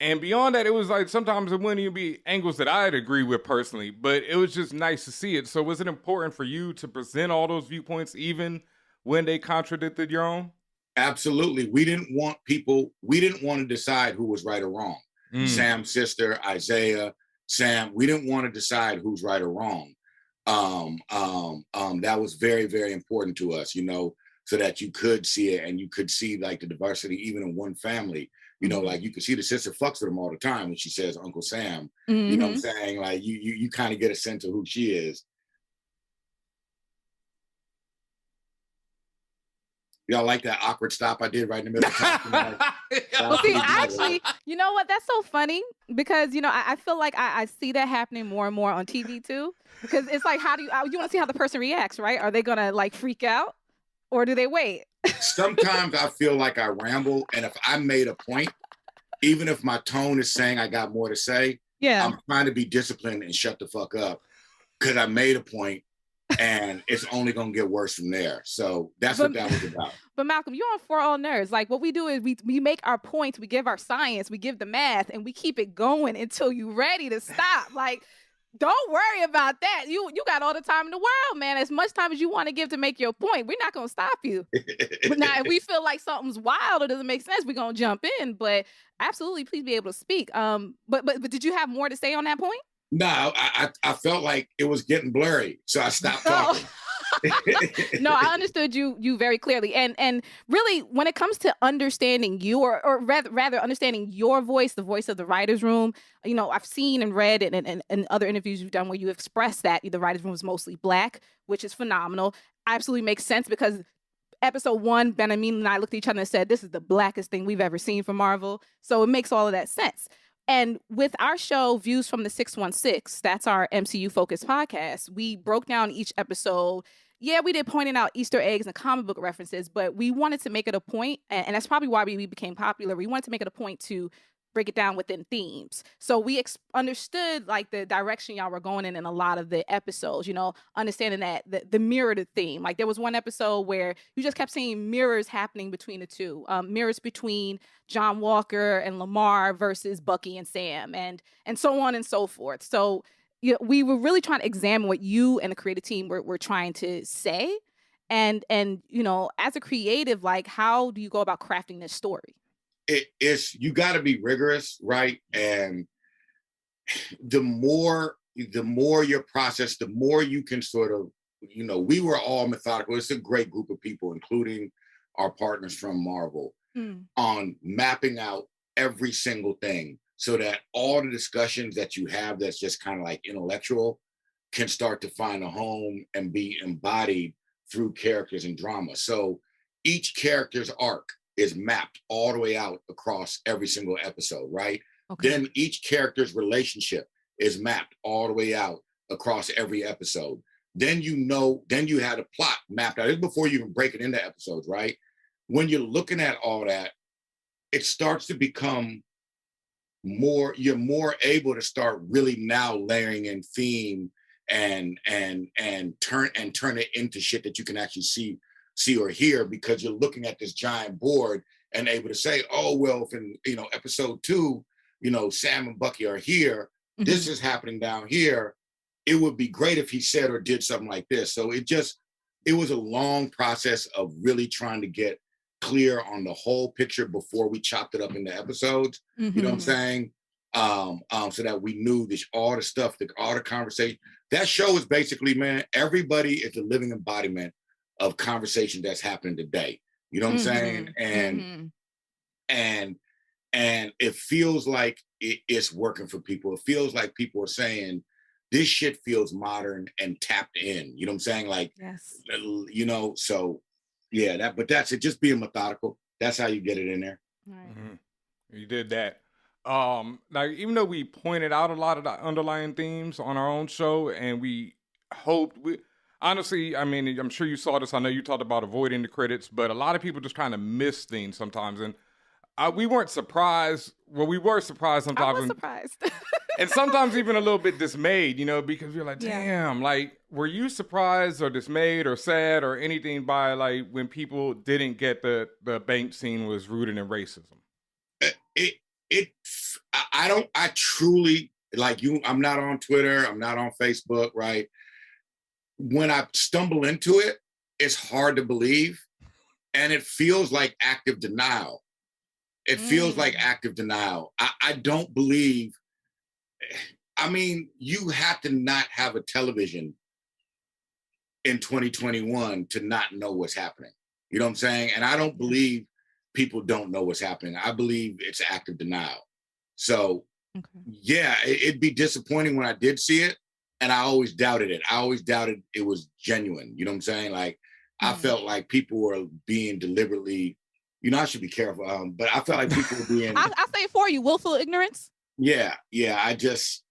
S10: And beyond that, it was like sometimes it wouldn't even be angles that I'd agree with personally, but it was just nice to see it. So was it important for you to present all those viewpoints even when they contradicted your own?
S11: Absolutely. We didn't want to decide who was right or wrong. Sam's sister, Isaiah, Sam, we didn't want to decide who's right or wrong. That was very, very important to us, you know, so that you could see it and you could see like the diversity even in one family. You know, like you could see the sister fucks with him all the time when she says Uncle Sam. You know what I'm saying? Like you kind of get a sense of who she is. Y'all like that awkward stop I did right in the middle of the
S9: Well, see, actually, you know what? That's so funny because, you know, I feel like I see that happening more and more on TV too. Because it's like, how do you want to see how the person reacts, right? Are they going to like freak out or do they wait?
S11: Sometimes I feel like I ramble, and if I made a point, even if my tone is saying I got more to say, I'm trying to be disciplined and shut the fuck up because I made a point. And it's only gonna get worse from there. So that's what that was about.
S9: But Malcolm, you're on For All Nerds. Like what we do is we make our points, we give our science, we give the math, and we keep it going until you're ready to stop. Like, don't worry about that. You got all the time in the world, man. As much time as you want to give to make your point, we're not gonna stop you. But now, if we feel like something's wild or doesn't make sense, we're gonna jump in. But absolutely, please be able to speak. But did you have more to say on that point?
S11: No, I felt like it was getting blurry, so I stopped talking.
S9: No, I understood you very clearly, and really, when it comes to understanding you, or rather understanding your voice, the voice of the writers' room, you know, I've seen and read and other interviews you've done where you express that the writers' room is mostly Black, which is phenomenal. Absolutely makes sense because episode 1, Ben Amin and I looked at each other and said, "This is the blackest thing we've ever seen from Marvel," so it makes all of that sense. And with our show, Views from the 616, that's our MCU-focused podcast, we broke down each episode. Yeah, we did pointing out Easter eggs and comic book references, but we wanted to make it a point, and that's probably why we became popular. We wanted to make it a point to break it down within themes. So we understood like the direction y'all were going in a lot of the episodes, you know, understanding that the mirror the theme. Like there was one episode where you just kept seeing mirrors happening between the two, mirrors between John Walker and Lamar versus Bucky and Sam, and so on and so forth. So you know, we were really trying to examine what you and the creative team were trying to say. And you know, as a creative, like how do you go about crafting this story?
S11: It's you got to be rigorous, right? And the more your process, the more you can sort of, you know, we were all methodical. It's a great group of people, including our partners from Marvel, on mapping out every single thing so that all the discussions that you have that's just kind of like intellectual can start to find a home and be embodied through characters and drama. So each character's arc is mapped all the way out across every single episode, right? Okay. Then each character's relationship is mapped all the way out across every episode. Then you had a plot mapped out. This is before you even break it into episodes, right? When you're looking at all that, it starts to become you're more able to start really now layering in theme and turn it into shit that you can actually see or hear, because you're looking at this giant board and able to say, oh, well, if in, you know, episode 2, you know, Sam and Bucky are here, this is happening down here. it would be great if he said or did something like this. So it was a long process of really trying to get clear on the whole picture before we chopped it up into episodes. You know what I'm saying? So that we knew this, all the stuff, all the conversation. That show is basically, man, everybody is a living embodiment of conversation that's happening today. You know what I'm saying? And it feels like it's working for people. It feels like people are saying, this shit feels modern and tapped in. You know what I'm saying? Like,
S9: Yes.
S11: you know, so yeah, but that's it. Just being methodical. That's how you get it in there.
S9: Right.
S10: You did that. Like, even though we pointed out a lot of the underlying themes on our own show, and we hoped honestly, I mean, I'm sure you saw this. I know you talked about avoiding the credits, but a lot of people just kind of miss things sometimes. And we weren't surprised. Well, we were surprised sometimes.
S9: I was surprised.
S10: And sometimes even a little bit dismayed, you know, because you're like, damn, like, were you surprised or dismayed or sad or anything by, like, when people didn't get the bank scene was rooted in racism?
S11: I truly, like you, I'm not on Twitter, I'm not on Facebook, right? When I stumble into it, it's hard to believe. And it feels like active denial. It feels like active denial. I don't believe, I mean, you have to not have a television in 2021 to not know what's happening. You know what I'm saying? And I don't believe people don't know what's happening. I believe it's active denial. So yeah, it'd be disappointing when I did see it. And I always doubted it. I always doubted it was genuine. You know what I'm saying? Like, I felt like people were being deliberately, you know, I should be careful. But I felt like people were being.
S9: I'll say it for you, willful ignorance.
S11: Yeah. I just,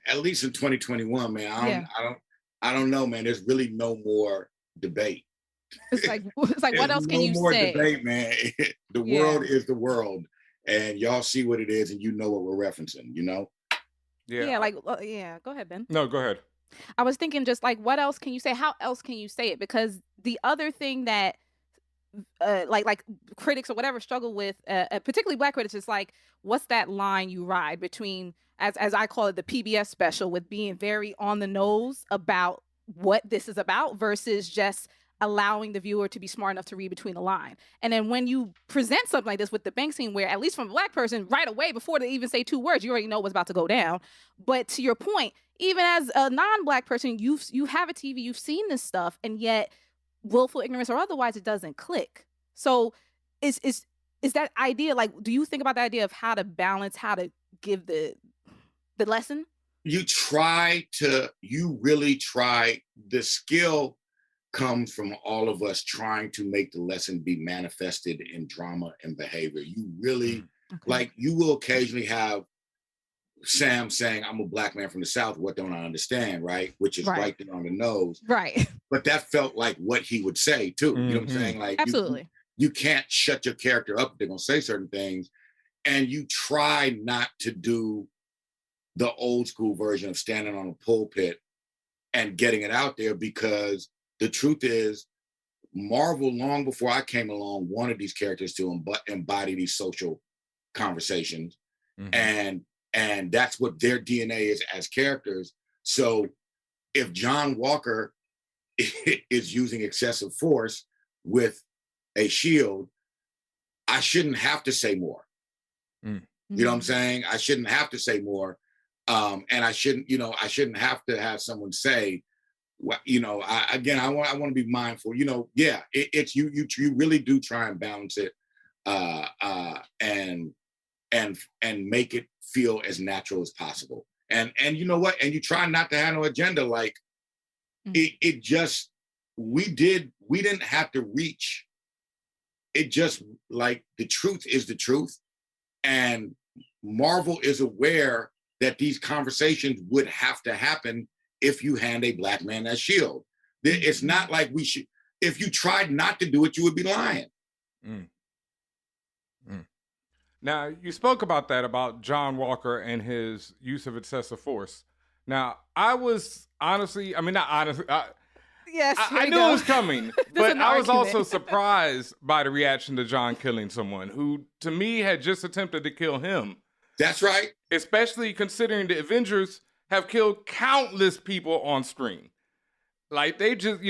S11: at least in 2021, man, I don't know, man. There's really no more debate.
S9: It's like what else can you
S11: no more
S9: say?
S11: Debate, man. The world is the world, and y'all see what it is, and you know what we're referencing. You know.
S9: Yeah. Go ahead, Ben.
S10: No, go ahead.
S9: I was thinking, just like, what else can you say? How else can you say it? Because the other thing that like critics or whatever struggle with, particularly Black critics, is like, what's that line you ride between, as I call it, the PBS special, with being very on the nose about what this is about versus just allowing the viewer to be smart enough to read between the line. And then when you present something like this with the bank scene, where at least from a Black person, right away, before they even say two words, you already know what's about to go down. But to your point, even as a non-Black person, you have a TV, you've seen this stuff, and yet willful ignorance or otherwise, it doesn't click. So is that idea, like, do you think about the idea of how to balance, how to give the lesson?
S11: You really try. The skill comes from all of us trying to make the lesson be manifested in drama and behavior. You really, like, you will occasionally have Sam saying, I'm a Black man from the South, what don't I understand, right? Which is right there on the nose.
S9: Right.
S11: But that felt like what he would say too. You know what I'm saying? Like,
S9: absolutely.
S11: You can't shut your character up if they're gonna say certain things. And you try not to do the old school version of standing on a pulpit and getting it out there, because the truth is, Marvel, long before I came along, wanted these characters to embody these social conversations. And that's what their DNA is as characters. So if John Walker is using excessive force with a shield, I shouldn't have to say more. You know what I'm saying? I shouldn't have to say more. And I shouldn't have to have someone say, you know, I want to be mindful, you know, it's you really do try and balance it and make it feel as natural as possible. And you know what? And you try not to have no agenda. Like, it just, we didn't have to reach. It just, like, the truth is the truth. And Marvel is aware that these conversations would have to happen if you hand a Black man that shield. It's not like we should, if you tried not to do it, you would be lying.
S10: Now, you spoke about that, about John Walker and his use of excessive force. Now, I was honestly, I mean, not honestly,
S9: yes,
S10: I knew it was coming, but I was also surprised by the reaction to John killing someone who, to me, had just attempted to kill him.
S11: That's right.
S10: Especially considering the Avengers have killed countless people on screen. Like they just,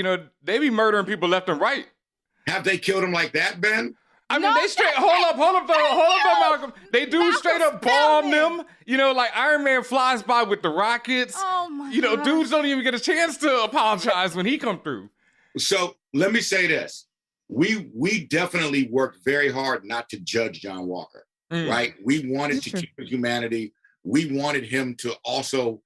S10: they be murdering people left and right.
S11: Have they killed him like that, Ben?
S10: I mean, they straight hold up, Malcolm. They do straight up bomb them. Like Iron Man flies by with the rockets.
S9: Oh my
S10: Dudes don't even get a chance to apologize when he come through.
S11: So let me say this: we definitely worked very hard not to judge John Walker, right? We wanted to keep his humanity. We wanted him to also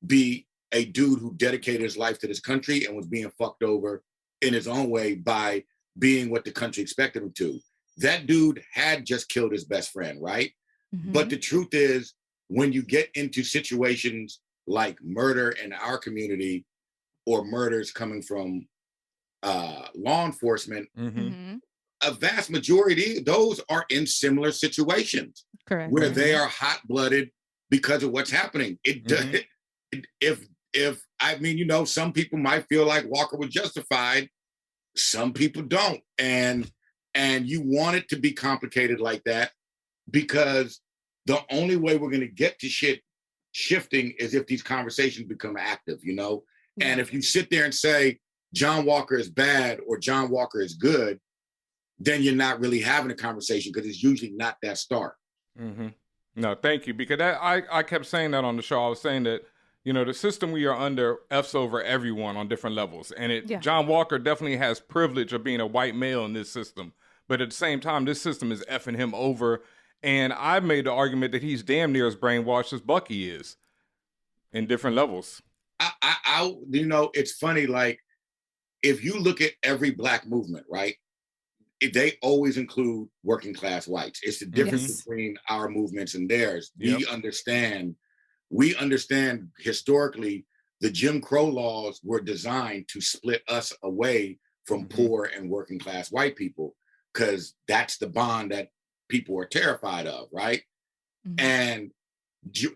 S11: be a dude who dedicated his life to this country and was being fucked over in his own way by being what the country expected him to. That dude had just killed his best friend, right? But the truth is, when you get into situations like murder in our community or murders coming from law enforcement, a vast majority of those are in similar situations.
S9: Correct.
S11: Where they are hot-blooded because of what's happening. Some people might feel like Walker was justified. Some people don't. And you want it to be complicated like that because the only way we're going to get to shit shifting is if these conversations become active, And if you sit there and say John Walker is bad or John Walker is good, then you're not really having a conversation because it's usually not that stark.
S10: No, thank you. Because I kept saying that on the show. I was saying that, the system we are under F's over everyone on different levels. And John Walker definitely has privilege of being a white male in this system. But at the same time, this system is effing him over. And I've made the argument that he's damn near as brainwashed as Bucky is in different levels.
S11: It's funny, like, if you look at every Black movement, right, they always include working class whites. It's the difference between our movements and theirs. We understand historically the Jim Crow laws were designed to split us away from poor and working class white people because that's the bond that people are terrified of, right? And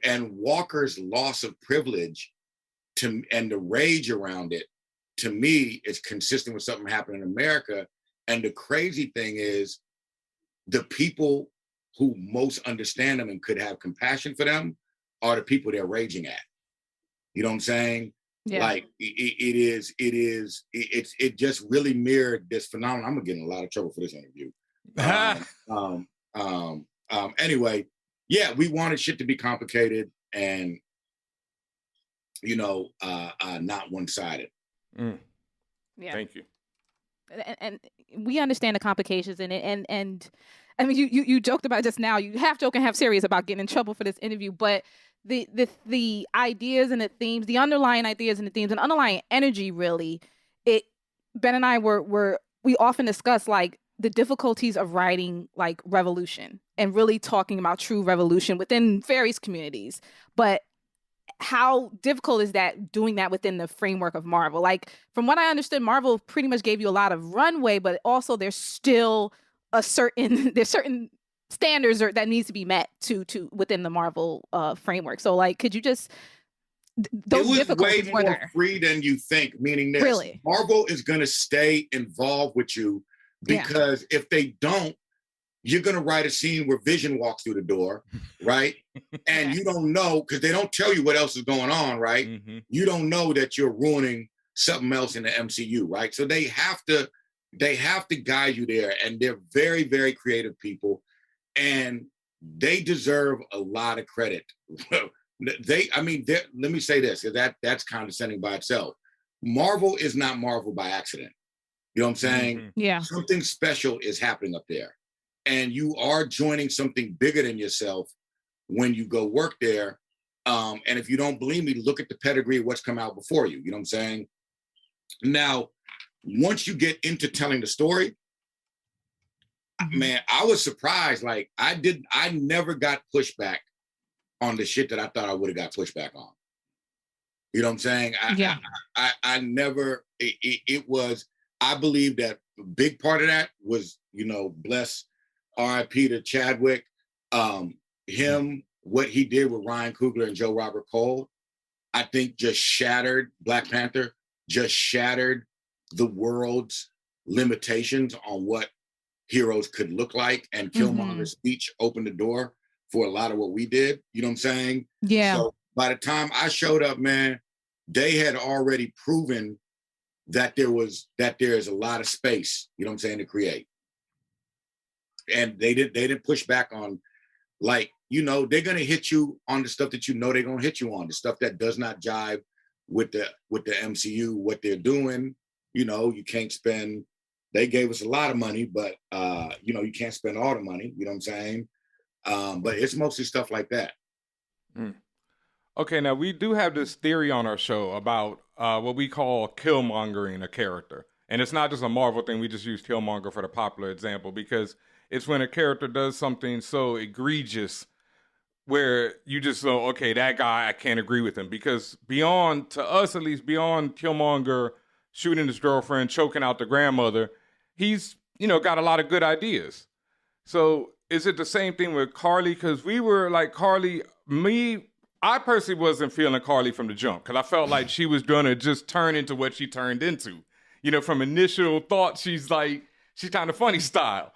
S11: Walker's loss of privilege and the rage around it, to me, is consistent with something happening in America. And the crazy thing is, the people who most understand them and could have compassion for them are the people they're raging at. You know what I'm saying?
S9: Yeah.
S11: Like it just really mirrored this phenomenon. I'm gonna get in a lot of trouble for this interview. Anyway, yeah, we wanted shit to be complicated and not one-sided.
S9: Yeah.
S10: Thank you.
S9: And we understand the complications in it, and I mean, you joked about it just now. You half joke and half serious about getting in trouble for this interview, but the ideas and the themes, the underlying ideas and the themes, and underlying energy, really, Ben and I we often discuss like the difficulties of writing like revolution and really talking about true revolution within various communities, but how difficult is that doing that within the framework of Marvel? Like, from what I understood, Marvel pretty much gave you a lot of runway, but also there's still certain standards that needs to be met to within the Marvel framework. So, like, could you just those
S11: it was
S9: difficulties
S11: way
S9: were
S11: more
S9: there?
S11: free than you think. Meaning this,
S9: Really?
S11: Marvel is going to stay involved with you because if they don't, you're going to write a scene where Vision walks through the door, right? And you don't know, because they don't tell you what else is going on, right? You don't know that you're ruining something else in the MCU, right? So they have to guide you there, and they're very, very creative people, and they deserve a lot of credit. Let me say this, because that's condescending by itself. Marvel is not Marvel by accident. You know what I'm saying?
S9: Yeah.
S11: Something special is happening up there. And you are joining something bigger than yourself when you go work there. And if you don't believe me, look at the pedigree of what's come out before you. You know what I'm saying? Now, once you get into telling the story, man, I was surprised. Like, I never got pushback on the shit that I thought I would have got pushback on. You know what I'm saying? I never, it was, I believe that a big part of that was, bless R.I.P. to Chadwick, what he did with Ryan Coogler and Joe Robert Cole, I think just shattered Black Panther, just shattered the world's limitations on what heroes could look like, and Killmonger's speech opened the door for a lot of what we did. You know what I'm saying?
S9: Yeah.
S11: So by the time I showed up, man, they had already proven that there's a lot of space, you know what I'm saying, to create. And they didn't push back on, like, you know, they're gonna hit you on the stuff that you know they're gonna hit you on, the stuff that does not jive with the MCU, what they're doing. You know, you can't spend, they gave us a lot of money, but you know, you can't spend all the money, you know what I'm saying? But it's mostly stuff like that.
S10: Okay, now we do have this theory on our show about what we call killmongering a character. And it's not just a Marvel thing, we just use Killmonger for the popular example, because it's when a character does something so egregious where you just go, okay, that guy, I can't agree with him. Because beyond, to us at least, beyond Killmonger shooting his girlfriend, choking out the grandmother, he's, you know, got a lot of good ideas. So is it the same thing with Carly? Because we were like, I personally wasn't feeling Carly from the jump, because I felt like she was going to just turn into what she turned into. You know, from initial thought, she's kind of funny style.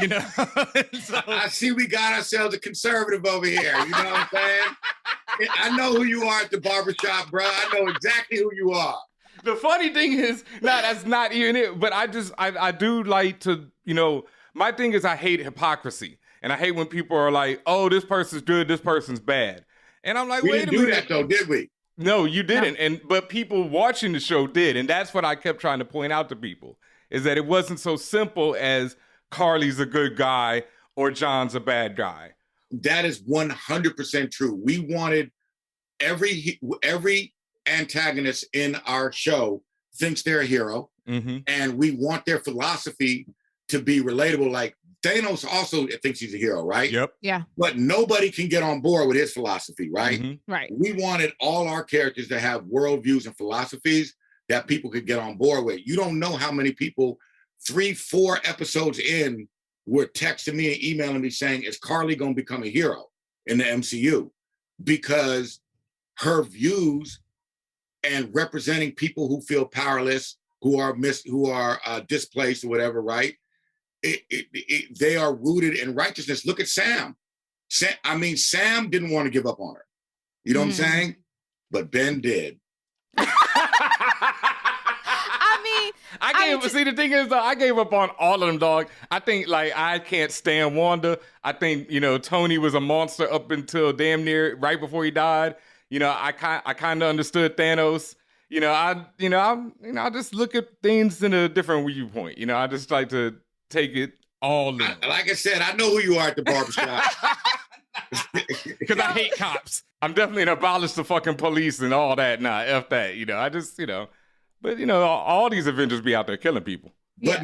S10: You know? So,
S11: I see we got ourselves a conservative over here. You know what I'm saying? I know who you are at the barbershop, bro. I know exactly who you are.
S10: the funny thing is, that's not even it, but I do like to, you know, my thing is I hate hypocrisy. And I hate when people are like, oh, this person's good, this person's bad. And I'm like,
S11: We
S10: wait a
S11: didn't
S10: minute.
S11: do that though, did we?
S10: No, you didn't. But people watching the show did. And that's what I kept trying to point out to people, is that it wasn't so simple as Carly's a good guy or John's a bad guy.
S11: That is 100% true. We wanted every antagonist in our show thinks they're a hero, and we want their philosophy to be relatable. Like Thanos also thinks he's a hero, right?
S10: Yep.
S9: Yeah.
S11: But nobody can get on board with his philosophy, right?
S9: Right.
S11: We wanted all our characters to have worldviews and philosophies that people could get on board with. You don't know how many people 3-4 episodes in were texting me and emailing me saying, is Carly going to become a hero in the MCU? Because her views and representing people who feel powerless, who are displaced or whatever, right? They are rooted in righteousness. Look at Sam. Sam didn't want to give up on her. You know what I'm saying? But Ben did.
S10: See, the thing is, though, I gave up on all of them, dog. I think, like, I can't stand Wanda. I think, you know, Tony was a monster up until damn near right before he died. You know, I kind of understood Thanos. I just look at things in a different viewpoint. You know, I just like to take it all in.
S11: Like I said, I know who you are at the barbershop.
S10: Because I hate cops. I'm definitely gonna abolish the fucking police and all that. Nah, F that. You know, I just, you know. But, you know, all these Avengers be out there killing people.
S11: But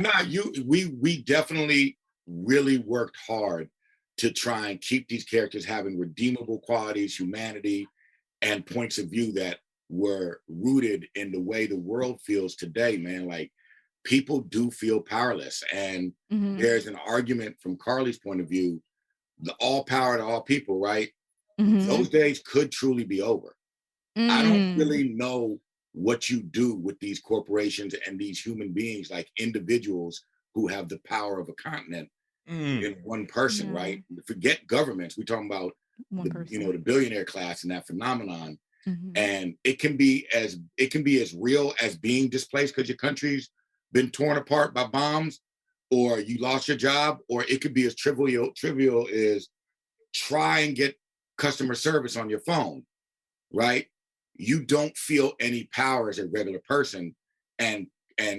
S11: we definitely really worked hard to try and keep these characters having redeemable qualities, humanity, and points of view that were rooted in the way the world feels today, man. Like, people do feel powerless. And there's an argument from Carly's point of view, the all power to all people, right? Those days could truly be over. I don't really know what you do with these corporations and these human beings, like individuals who have the power of a continent in one person, right? Forget governments. We're talking about the billionaire class and that phenomenon. And it can be as real as being displaced because your country's been torn apart by bombs, or you lost your job, or it could be as trivial as try and get customer service on your phone, right? You don't feel any power as a regular person. And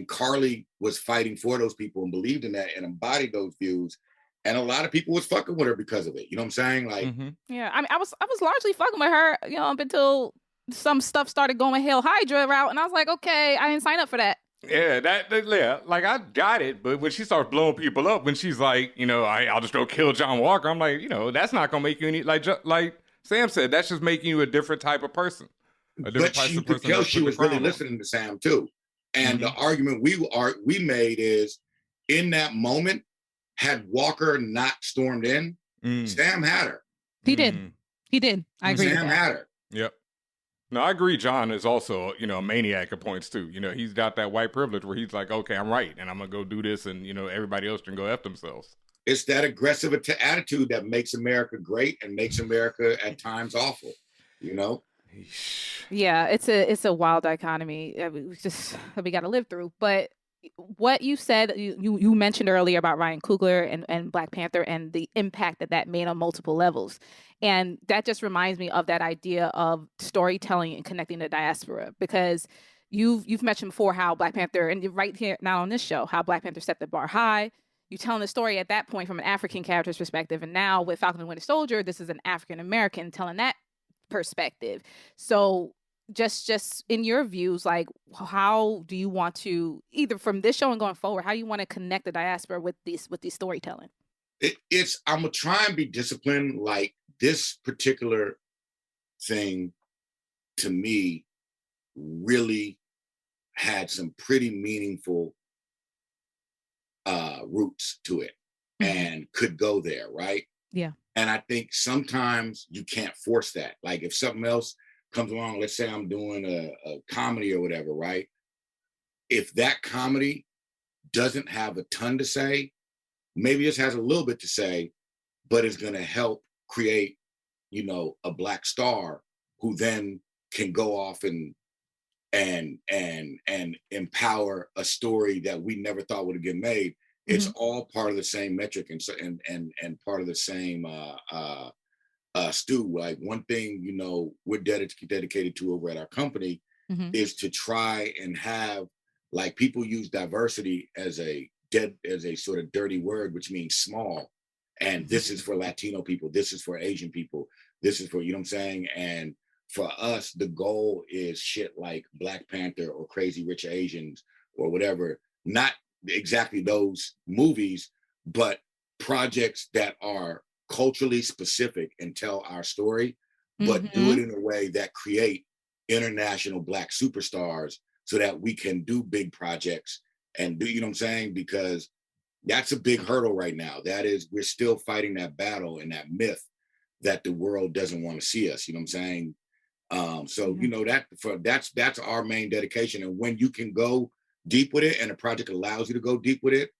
S11: Carly was fighting for those people and believed in that and embodied those views. And a lot of people was fucking with her because of it. You know what I'm saying? Like,
S9: yeah, I mean, I was largely fucking with her, you know, up until some stuff started going Hail Hydra route, and I was like, okay, I didn't sign up for that.
S10: Yeah, yeah, like I got it, but when she starts blowing people up, when she's like, you know, I'll just go kill John Walker, I'm like, you know, that's not gonna make you any, like Sam said, that's just making you a different type of person.
S11: But you could tell she was really listening to Sam too. And the argument we made is, in that moment, had Walker not stormed in, Sam had her.
S9: He did. I agree.
S11: Sam had her.
S10: Yep. No, I agree. John is also, you know, a maniac at points too. You know, he's got that white privilege where he's like, okay, I'm right, and I'm gonna go do this, and you know, everybody else can go F themselves.
S11: It's that aggressive attitude that makes America great and makes America at times awful. you know?
S9: Yeah, it's a wild dichotomy. We got to live through. But what you said, you mentioned earlier about Ryan Coogler and Black Panther and the impact that made on multiple levels, and that just reminds me of that idea of storytelling and connecting the diaspora, because you've mentioned before how Black Panther, and right here now on this show, how Black Panther set the bar high. You're telling the story at that point from an African character's perspective, and now with Falcon and Winter Soldier, this is an African American telling that perspective. So just in your views, like, how do you want to, either from this show and going forward, how do you want to connect the diaspora with these storytelling?
S11: I'm gonna try and be disciplined. Like, this particular thing to me really had some pretty meaningful roots to it, and could go there, right?
S9: Yeah.
S11: And I think sometimes you can't force that. Like, if something else comes along, let's say I'm doing a comedy or whatever, right? If that comedy doesn't have a ton to say, maybe just has a little bit to say, but it's going to help create, a Black star who then can go off and empower a story that we never thought would have been made. It's all part of the same metric and part of the same stew. Like, one thing, we're dedicated to over at our company is to try and have, like, people use diversity as a sort of dirty word, which means small. And this is for Latino people. This is for Asian people. This is for, you know what I'm saying? And for us, the goal is shit like Black Panther or Crazy Rich Asians or whatever. Not exactly those movies, but projects that are culturally specific and tell our story, but do it in a way that create international Black superstars so that we can do big projects and do, you know what I'm saying? Because that's a big hurdle right now. That is, we're still fighting that battle and that myth that the world doesn't want to see us, you know what I'm saying? So, that's our main dedication. And when you can go deep with it and a project allows you to go deep with it,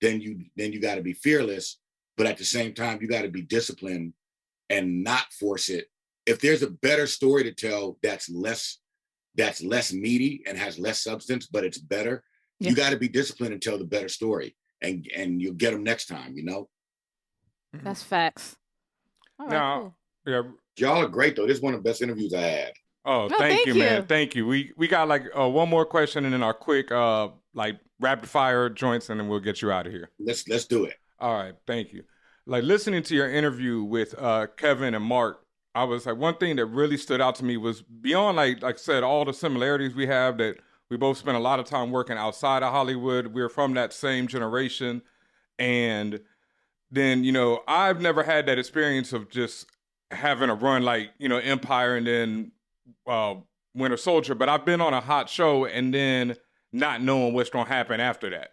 S11: then you got to be fearless, but at the same time, you got to be disciplined and not force it. If there's a better story to tell that's less meaty and has less substance, but it's better, you got to be disciplined and tell the better story, and you'll get them next time,
S9: That's facts. All right,
S10: Now,
S9: cool.
S10: yeah.
S11: Y'all are great though. This is one of the best interviews I had.
S10: Oh,
S9: No,
S10: thank
S9: thank
S10: you,
S9: you.
S10: man. Thank you. We got like one more question and then our quick like rapid fire joints, and then we'll get you out of here.
S11: Let's do it.
S10: All right, thank you. Like, listening to your interview with Kevin and Mark, I was like, one thing that really stood out to me was beyond like I said, all the similarities we have, that we both spent a lot of time working outside of Hollywood. We're from that same generation. And then, I've never had that experience of just having a run like, Empire and then Winter Soldier, but I've been on a hot show and then not knowing what's going to happen after that.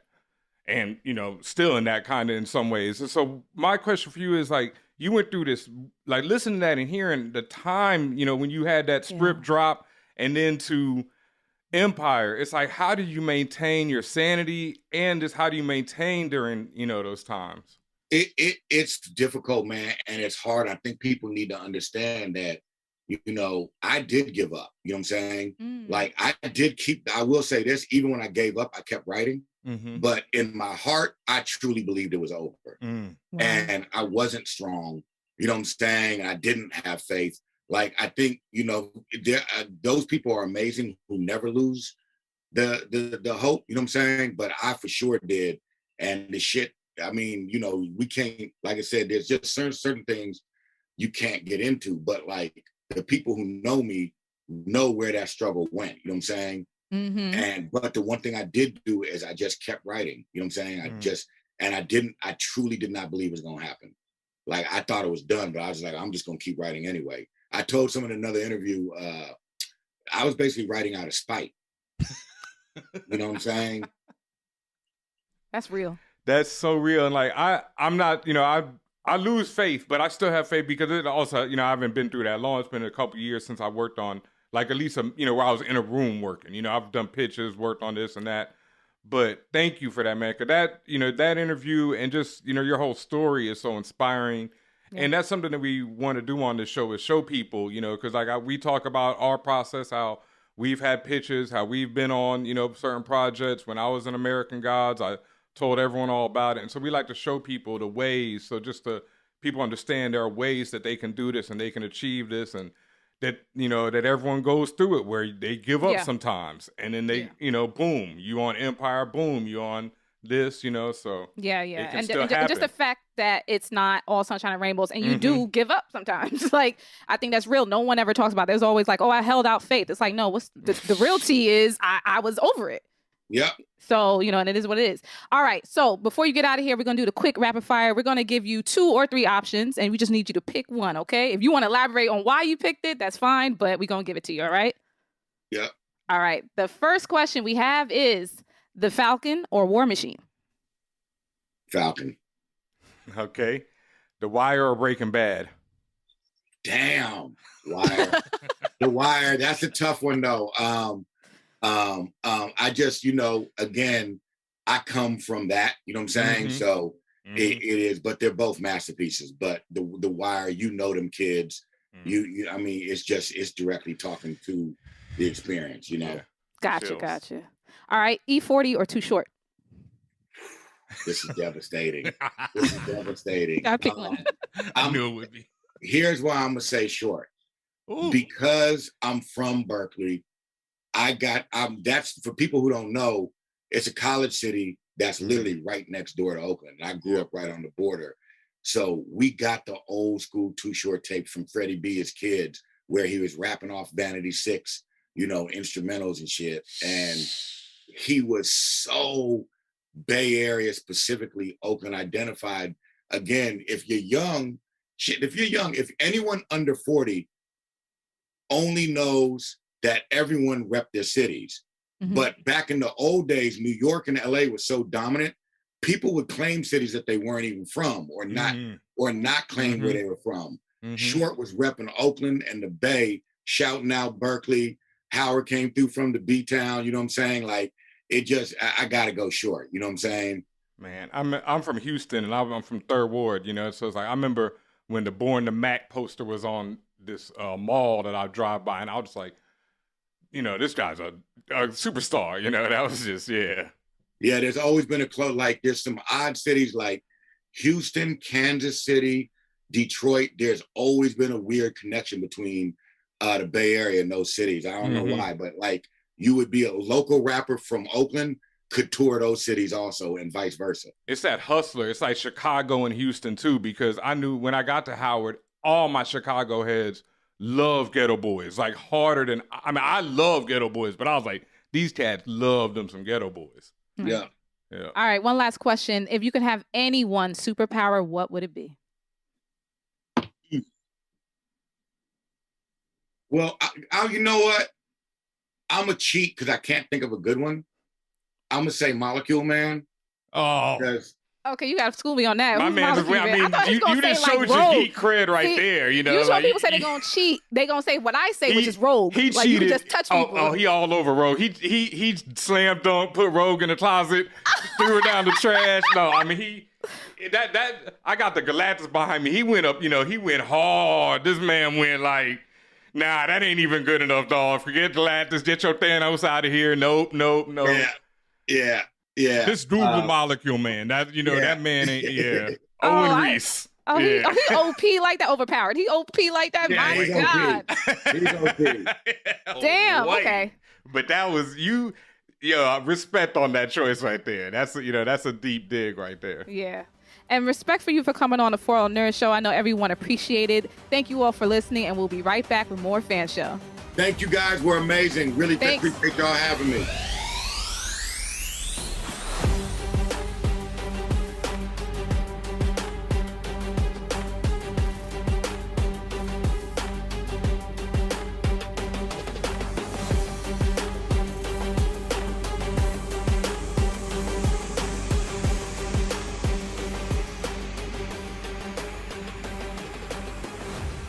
S10: And, still in that kind of in some ways. And so my question for you is, like, you went through this, like, listening to that and hearing the time, when you had that script drop and then to Empire, it's like, how do you maintain your sanity, and just how do you maintain during, those times?
S11: It's difficult, man, and it's hard. I think people need to understand that, I did give up. You know what I'm saying? Like, I will say this, even when I gave up, I kept writing. But in my heart, I truly believed it was over. And I wasn't strong. You know what I'm saying? I didn't have faith. Like, I think, those people are amazing who never lose the hope, you know what I'm saying? But I for sure did. And the shit, I mean, we can't, like I said, there's just certain things you can't get into, but like, the people who know me know where that struggle went, you know what I'm saying? But the one thing I did do is I just kept writing, you know what I'm saying? I truly did not believe it was going to happen. Like, I thought it was done, but I was like, I'm just going to keep writing anyway. I told someone in another interview, I was basically writing out of spite. You know what I'm saying?
S9: That's real.
S10: That's so real. And like, I'm not, I lose faith, but I still have faith because it also, I haven't been through that long. It's been a couple years since I worked on, like, at least, where I was in a room working. I've done pitches, worked on this and that. But thank you for that, man. Because that, that interview and just, your whole story is so inspiring. And that's something that we want to do on this show is show people, because we talk about our process, how we've had pitches, how we've been on, certain projects. When I was in American Gods, I told everyone all about it. And so we like to show people the ways. So just to people understand there are ways that they can do this and they can achieve this, and that, that everyone goes through it where they give up sometimes. And then they, boom, you on Empire, boom, you on this, so
S9: and just the fact that it's not all sunshine and rainbows, and you do give up sometimes. Like, I think that's real. No one ever talks about it. There's always like, oh, I held out faith. It's like, no, what's the real tea is I was over it.
S11: Yep.
S9: So, and it is what it is. All right. So before you get out of here, we're going to do the quick rapid fire. We're going to give you 2 or 3 options, and we just need you to pick one. Okay. If you want to elaborate on why you picked it, that's fine, but we're going to give it to you. All right.
S11: Yep.
S9: All right. The first question we have is The Falcon or War Machine?
S11: Falcon.
S10: Okay. The Wire or Breaking Bad?
S11: Damn. Wire. The Wire. That's a tough one though. I just, again, I come from that, you know what I'm saying? So it is, but they're both masterpieces. But the Wire, them kids, I mean, it's directly talking to the experience,
S10: Yeah.
S9: Gotcha. All right. E40 or Too Short?
S11: This is devastating.
S9: Gotta pick one.
S10: I knew it would be.
S11: Here's why I'm gonna say short.
S10: Ooh.
S11: Because I'm from Berkeley. That's for people who don't know, it's a college city that's literally right next door to Oakland. I grew up right on the border. So we got the old school Too Short tape from Freddie B as kids, where he was rapping off Vanity 6, instrumentals and shit. And he was so Bay Area, specifically Oakland identified. Again, if anyone under 40 only knows that everyone repped their cities. But back in the old days, New York and LA was so dominant, people would claim cities that they weren't even from, or not claim where they were from. Short was repping Oakland and the Bay, shouting out Berkeley. Howard came through from the B-town, you know what I'm saying? Like, it just, I gotta go Short, you know what I'm saying?
S10: Man, I'm from Houston, and I'm from Third Ward, so it's like, I remember when the Born to Mac poster was on this mall that I drive by, and I was just like, this guy's a superstar, that was just, yeah.
S11: Yeah, there's always been there's some odd cities like Houston, Kansas City, Detroit. There's always been a weird connection between the Bay Area and those cities. I don't know why, but you would be a local rapper from Oakland could tour those cities also, and vice versa.
S10: It's that hustler. It's like Chicago and Houston too, because I knew when I got to Howard, all my Chicago heads love Ghetto Boys, like harder than, I love Ghetto Boys, but I was like, these cats love them some Ghetto Boys.
S11: Yeah.
S9: All right, one last question. If you could have any one superpower, what would it be?
S11: Well, you know what? I'm a cheat because I can't think of a good one. I'm gonna say Molecule Man.
S10: Oh.
S9: Okay, you got to school me on that.
S10: My man, you just showed your geek cred right there.
S9: Usually when people say they're going to cheat, they're going to say what I say, which is Rogue.
S10: He
S9: like,
S10: cheated.
S9: You just touch people.
S10: Oh, he all over Rogue. He slam dunk, put Rogue in the closet, threw her down the trash. No, that I got the Galactus behind me. He went up, he went hard. This man went like, nah, that ain't even good enough, dog. Forget Galactus. Get your Thanos out of here. Nope.
S11: Yeah.
S10: This Google Molecule Man. That that man ain't. Owen Reese.
S9: He OP like that, overpowered. He OP like that.
S11: Yeah,
S9: My God.
S11: He's OP.
S9: Damn. Okay.
S10: But that was you. Respect on that choice right there. That's that's a deep dig right there.
S9: Yeah. And respect for you for coming on the 4L Nerd Show. I know everyone appreciated. Thank you all for listening, and we'll be right back with more Fan Show.
S11: Thank you guys. We're amazing. Really appreciate y'all having me.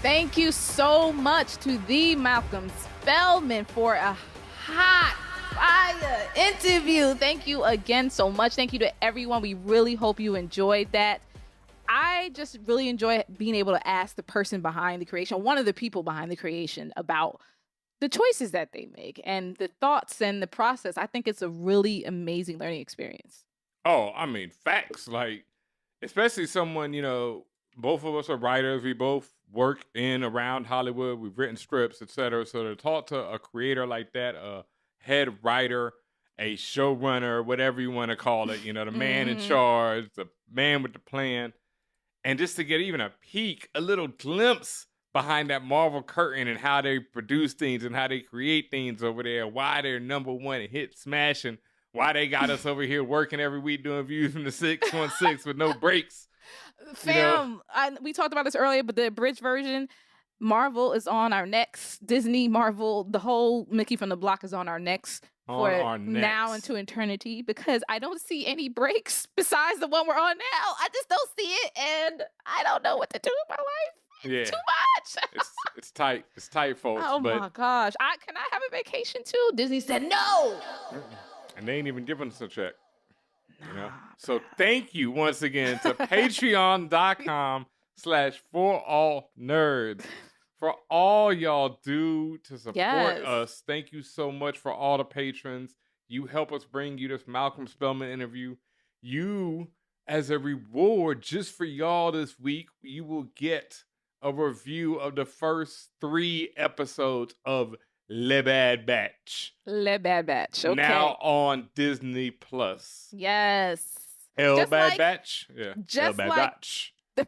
S9: Thank you so much to the Malcolm Spellman for a hot fire interview. Thank you again so much. Thank you to everyone. We really hope you enjoyed that. I just really enjoy being able to ask the person behind the creation, one of the people behind the creation, about the choices that they make and the thoughts and the process. I think it's a really amazing learning experience.
S10: Oh, I mean, facts. Like, especially someone, both of us are writers. We both work in around Hollywood. We've written scripts, etc. So to talk to a creator like that, a head writer, a showrunner, whatever you want to call it, the man in charge, the man with the plan, and just to get even a peek, a little glimpse behind that Marvel curtain and how they produce things and how they create things over there, why they're number one hit smashing, why they got us over here working every week doing views from the 616 with no breaks.
S9: Fam, we talked about this earlier, but the abridged version, Marvel is on our necks. Disney, Marvel, the whole Mickey from the Block is on our necks for now into eternity, because I don't see any breaks besides the one we're on now. I just don't see it, and I don't know what to do with my life.
S10: Yeah.
S9: Too much.
S10: It's tight. It's tight, folks.
S9: Oh my gosh. Can I have a vacation too? Disney said no.
S10: And they ain't even giving us a check. So thank you once again to patreon.com/forallnerds for all y'all do to support us. Thank you so much for all the patrons. You help us bring you this Malcolm Spellman interview. You, as a reward just for y'all this week, you will get a review of the first 3 episodes of Le Bad Batch.
S9: Le Bad Batch. Okay.
S10: Now on Disney Plus.
S9: Yes.
S10: El Bad Batch. Yeah.
S9: Just
S10: El Bad
S9: like
S10: Batch.
S9: the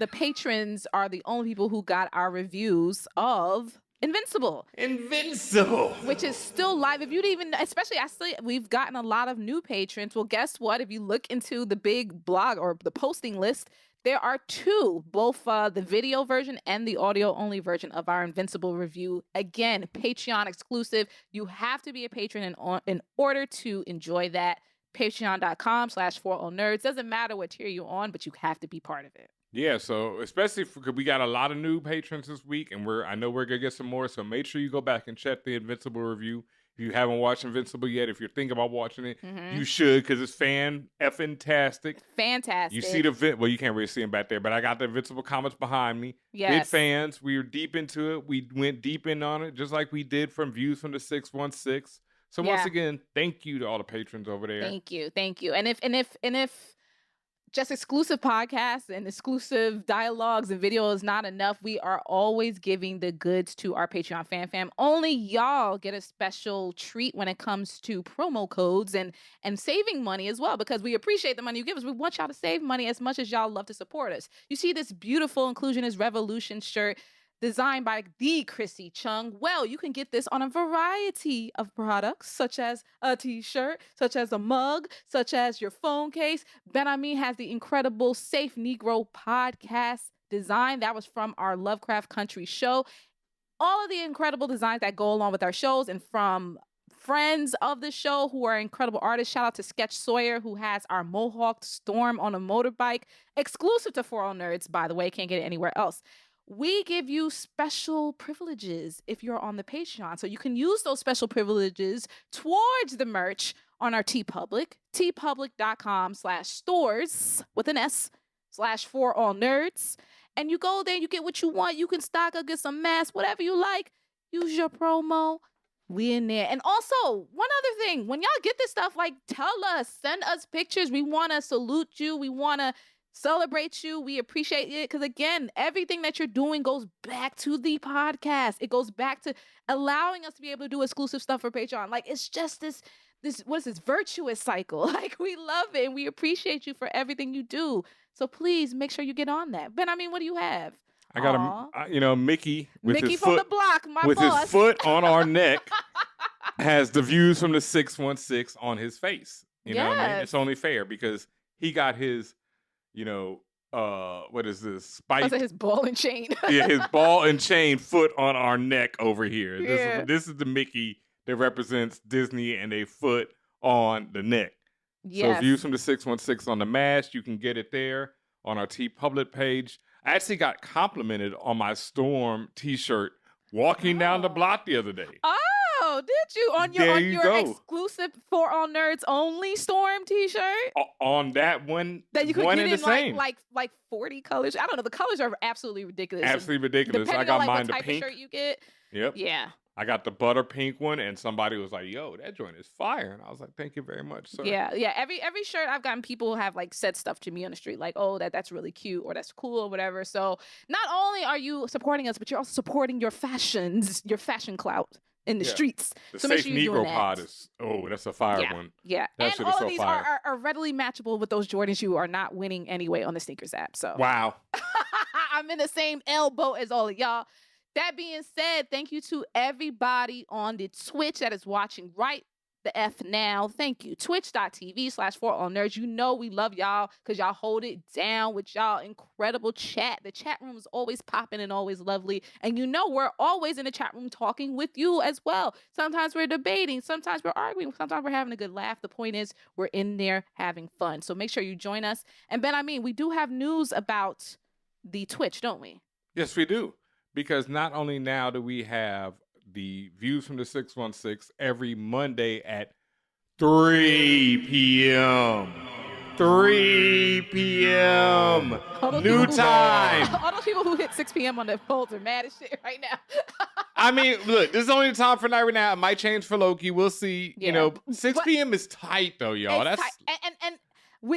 S9: patrons are the only people who got our reviews of Invincible. Which is still live. If you'd even, especially, we've gotten a lot of new patrons. Well, guess what? If you look into the big blog or the posting list, there are 2, both the video version and the audio only version of our Invincible review. Again, Patreon exclusive. You have to be a patron in order to enjoy that. Patreon.com/forallnerds. Doesn't matter what tier you're on, but you have to be part of it.
S10: Yeah, so especially because we got a lot of new patrons this week, and I know we're gonna get some more. So make sure you go back and check the Invincible review. If you haven't watched Invincible yet, if you're thinking about watching it, you should, because it's fan-effing-tastic.
S9: Fantastic.
S10: You see well, you can't really see them back there, but I got the Invincible comics behind me.
S9: Yes.
S10: Big fans. We were deep into it. We went deep in on it, just like we did from Views from the 616. So once again, thank you to all the patrons over there.
S9: Thank you. And if just exclusive podcasts and exclusive dialogues and video is not enough, we are always giving the goods to our Patreon fam. Only y'all get a special treat when it comes to promo codes and saving money as well, because we appreciate the money you give us. We want y'all to save money as much as y'all love to support us. You see this beautiful Inclusion is Revolution shirt designed by the Chrissy Chung. Well, you can get this on a variety of products, such as a t-shirt, such as a mug, such as your phone case. Ben Ami has the incredible Safe Negro podcast design. That was from our Lovecraft Country show. All of the incredible designs that go along with our shows, and from friends of the show who are incredible artists. Shout out to Sketch Sawyer, who has our Mohawk Storm on a motorbike, exclusive to For All Nerds, by the way. Can't get it anywhere else. We give you special privileges if you're on the Patreon. So you can use those special privileges towards the merch on our TeePublic, teepublic.com/stores with an S /forallnerds. And you go there, you get what you want. You can stock up, get some masks, whatever you like. Use your promo. We in there. And also, one other thing, when y'all get this stuff, like, tell us, send us pictures. We want to salute you. We want to celebrate you. We appreciate it. Because again, everything that you're doing goes back to the podcast. It goes back to allowing us to be able to do exclusive stuff for Patreon. Like, it's just this what is this virtuous cycle? Like, we love it and we appreciate you for everything you do. So please make sure you get on that. Ben, I mean, what do you have?
S10: I got Mickey with
S9: Mickey
S10: his
S9: from
S10: foot,
S9: the block, my
S10: with
S9: boss.
S10: his foot on our neck, has the Views from the 616 on his face. You know what I mean? It's only fair because he got his, what is this? Spike.
S9: His ball and chain.
S10: Yeah, his ball and chain foot on our neck over here.
S9: Yeah.
S10: This is the Mickey that represents Disney and a foot on the neck.
S9: Yes.
S10: So Views from the 616 on the mask, you can get it there on our TeePublic page. I actually got complimented on my Storm t-shirt walking down the block the other day.
S9: Oh, Oh, did you on
S10: There you
S9: your
S10: go.
S9: exclusive For All Nerds Only Storm T-shirt?
S10: On that one,
S9: That you could
S10: one
S9: get
S10: and
S9: in
S10: the same.
S9: like 40 colors. I don't know. The colors are absolutely ridiculous.
S10: Absolutely ridiculous.
S9: Depending
S10: I got
S9: on like
S10: mine
S9: what
S10: the
S9: type
S10: pink.
S9: of shirt you get.
S10: Yep.
S9: Yeah.
S10: I got the butter pink one, and somebody was like, "Yo, that joint is fire," and I was like, "Thank you very much, sir."
S9: Yeah. Every shirt I've gotten, people have like said stuff to me on the street, like, "Oh, that's really cute," or "That's cool," or whatever. So not only are you supporting us, but you're also supporting your fashion clout in the streets.
S10: The
S9: so
S10: Safe
S9: make sure you're doing
S10: Negro
S9: that.
S10: pod is that's a fire one.
S9: Yeah.
S10: That
S9: And
S10: shit
S9: all
S10: is
S9: of
S10: so
S9: these
S10: fire.
S9: are readily matchable with those Jordans you are not winning anyway on the sneakers app. So
S10: Wow.
S9: I'm in the same L boat as all of y'all. That being said, thank you to everybody on the Twitch that is watching right the F now. Thank you. Twitch.tv/forallnerds. You know we love y'all because y'all hold it down with y'all incredible chat. The chat room is always popping and always lovely. And you know we're always in the chat room talking with you as well. Sometimes we're debating. Sometimes we're arguing. Sometimes we're having a good laugh. The point is we're in there having fun. So make sure you join us. And Ben, we do have news about the Twitch, don't we?
S10: Yes, we do. Because not only now do we have the Views from the 616 every Monday at 3 p.m. 3 p.m. New time.
S9: All those people who hit 6 p.m. on the polls are mad as shit right now.
S10: I mean, look, this is only the time for night right now. It might change for Loki. We'll see.
S9: Yeah.
S10: You know, 6 p.m. is tight though, y'all.
S9: It's
S10: That's
S9: tight. And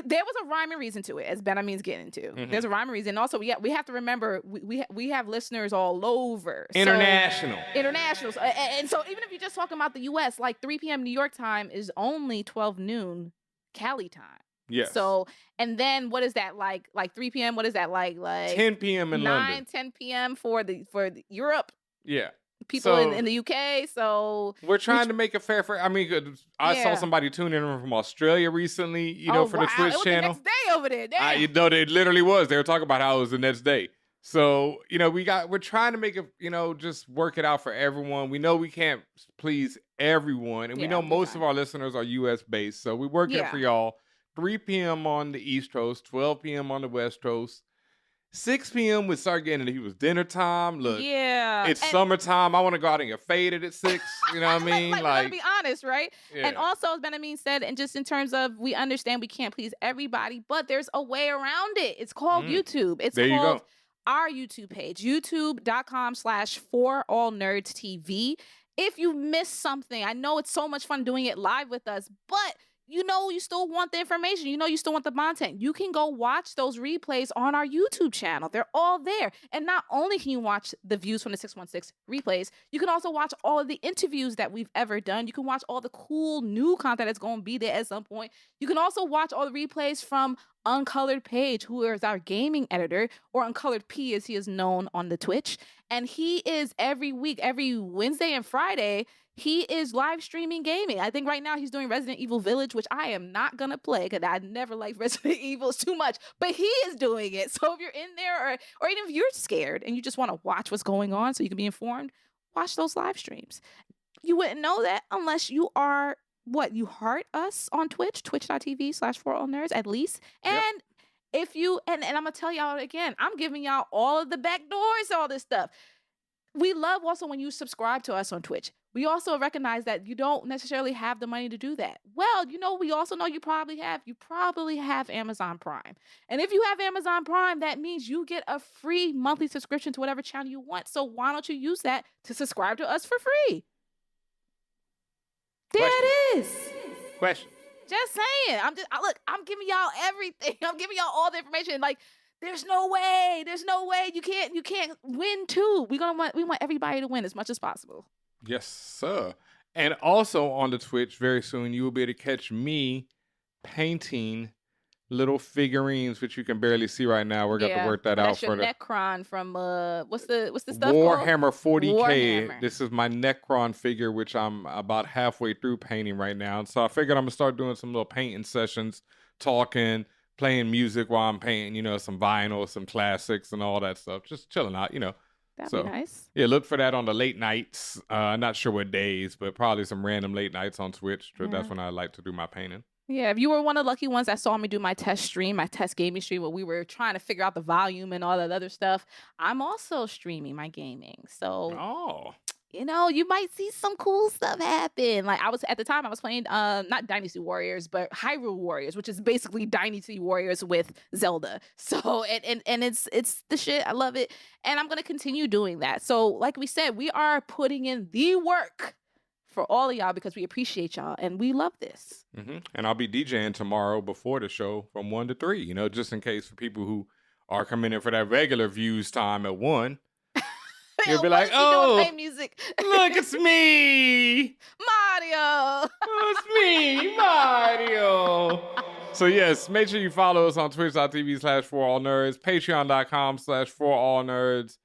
S9: there was a rhyme and reason to it, as Ben Amin's getting into.
S10: Mhm.
S9: There's a rhyme and reason. And also, we have to remember we have listeners all over. So-
S10: international.
S9: internationals. And so even if you're just talking about the U.S., like 3 p.m. New York time is only 12 noon Cali time.
S10: Yes.
S9: So, and then what is that like? Like 3 p.m. What is that like? Like
S10: 10 p.m. in
S9: 9,
S10: London.
S9: 10 p.m. for the Europe.
S10: Yeah.
S9: People
S10: So-
S9: in the UK. So
S10: We're trying to make it fair for. I mean, I saw
S9: Yeah.
S10: somebody tune in from Australia recently. You know, for the Twitch
S9: it was
S10: channel.
S9: the next day over there. Damn.
S10: You know, they literally was. They were talking about how it was the next day. So, you know, we're trying to make it, you know, just work it out for everyone. We know we can't please everyone. And we
S9: Yeah,
S10: know
S9: we're
S10: most
S9: trying.
S10: of our listeners are US based. So we work it
S9: Yeah.
S10: for y'all. 3 p.m. on the East Coast, 12 p.m. on the West Coast. 6 p.m. we start getting into people's dinner time. Look,
S9: Yeah.
S10: it's
S9: And-
S10: summertime. I want to go out and get faded at 6. You know what I mean?
S9: Like, we gotta be honest, right?
S10: yeah.
S9: And also, as Ben Amin said, and just in terms of, we understand we can't please everybody, but there's a way around it. It's called YouTube. It's
S10: There you
S9: called
S10: go.
S9: our YouTube page, youtube.com/forallnerdstv. If you missed something, I know it's so much fun doing it live with us, but you know you still want the information. You know you still want the content. You can go watch those replays on our YouTube channel. They're all there. And not only can you watch the Views from the 616 replays, you can also watch all of the interviews that we've ever done. You can watch all the cool new content that's going to be there at some point. You can also watch all the replays from Uncolored Page, who is our gaming editor, or Uncolored P as he is known on the Twitch. And he is every week, every Wednesday and Friday, he is live streaming gaming. I think right now he's doing Resident Evil Village, which I am not going to play because I never liked Resident Evil too much. But he is doing it. So if you're in there, or even if you're scared and you just want to watch what's going on so you can be informed, watch those live streams. You wouldn't know that unless you are, you heart us on Twitch, twitch.tv/forallnerds at least. And if you, and I'm going to tell y'all again, I'm giving y'all all of the back doors, all this stuff. We love also when you subscribe to us on Twitch. We also recognize that you don't necessarily have the money to do that. Well, you know, we also know you probably have Amazon Prime. And if you have Amazon Prime, that means you get a free monthly subscription to whatever channel you want. So why don't you use that to subscribe to us for free? There it is.
S10: Question.
S9: Just saying. I'm giving y'all everything. I'm giving y'all all the information. Like, there's no way. You can't win too. We want everybody to win as much as possible.
S10: Yes, sir. And also on the Twitch, very soon, you will be able to catch me painting little figurines, which you can barely see right now. We're going to work that out
S9: That's
S10: for
S9: your
S10: the
S9: Necron from what's the stuff
S10: Warhammer 40K.
S9: Warhammer.
S10: This is my Necron figure, which I'm about halfway through painting right now. And so I figured I'm going to start doing some little painting sessions, talking, playing music while I'm painting, you know, some vinyl, some classics and all that stuff. Just chilling out, you know.
S9: That'd be nice.
S10: Yeah, look for that on the late nights. Not sure what days, but probably some random late nights on Twitch. That's when I like to do my painting.
S9: Yeah, if you were one of the lucky ones that saw me do my test gaming stream where we were trying to figure out the volume and all that other stuff, I'm also streaming my gaming. So you know, you might see some cool stuff happen. Like I was at the time I was playing not Dynasty Warriors, but Hyrule Warriors, which is basically Dynasty Warriors with Zelda. So and it's the shit. I love it. And I'm gonna continue doing that. So like we said, we are putting in the work for all of y'all because we appreciate y'all and we love this.
S10: And I'll be DJing tomorrow before the show from 1 to 3, you know, just in case for people who are coming in for that regular views time at 1. You'll be like, oh,
S9: play music.
S10: Look, it's me.
S9: Mario.
S10: It's me, Mario. So yes, make sure you follow us on twitch.tv/forallnerds, patreon.com/forallnerds,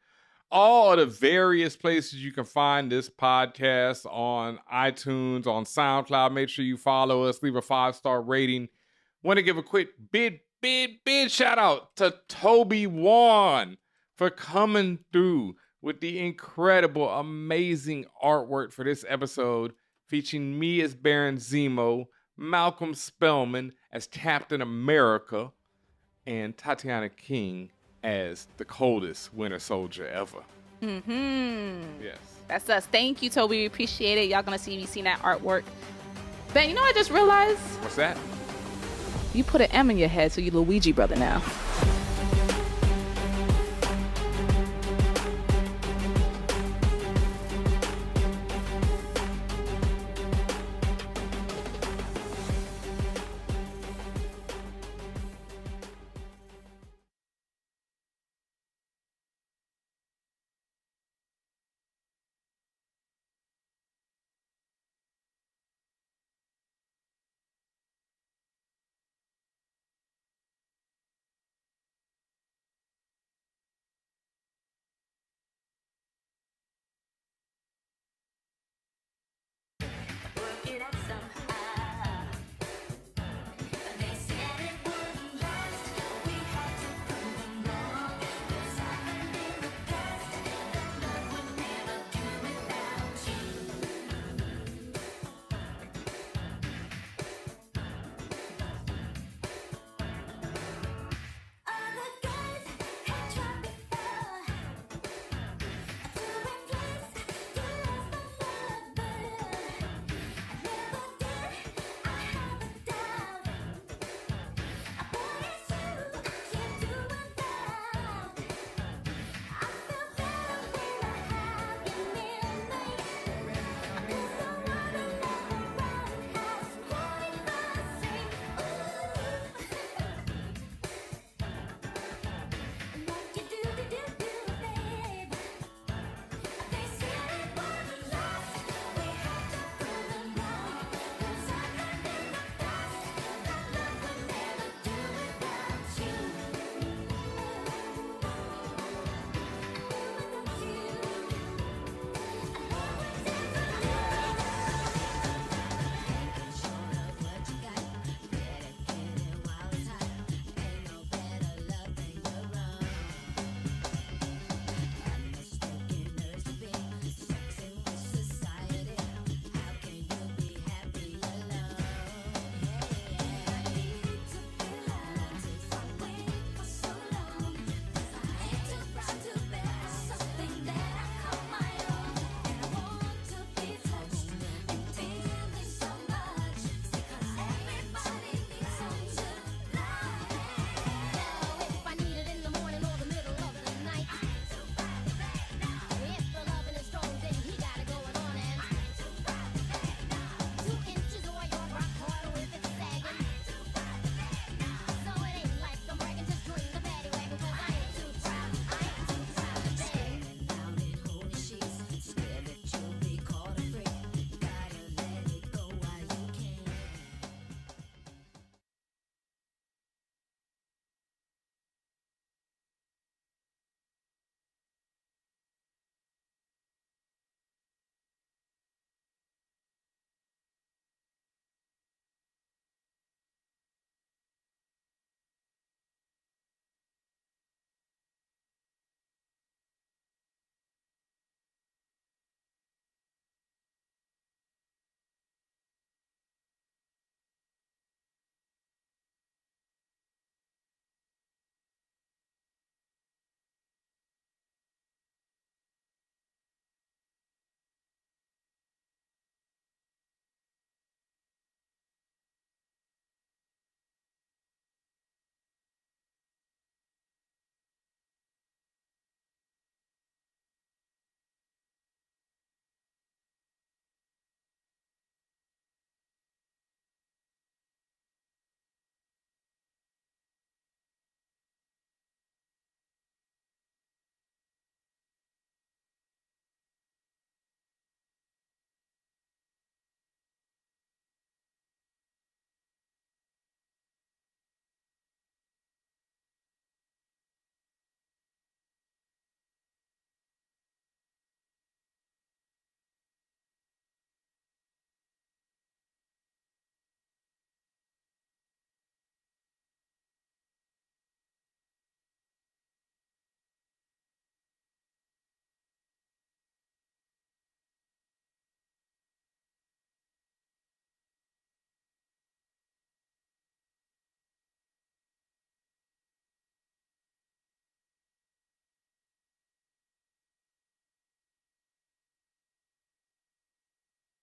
S10: all the various places you can find this podcast on iTunes, on SoundCloud. Make sure you follow us, leave a 5-star rating. Want to give a quick big shout out to Toby Wan for coming through with the incredible, amazing artwork for this episode, featuring me as Baron Zemo, Malcolm Spellman as Captain America, and Tatiana King as the coldest Winter Soldier ever. Yes.
S9: That's us. Thank you, Toby. We appreciate it. Y'all gonna be seeing that artwork. Ben, you know what I just realized?
S10: What's that?
S9: You put an M in your head, so you Luigi brother now.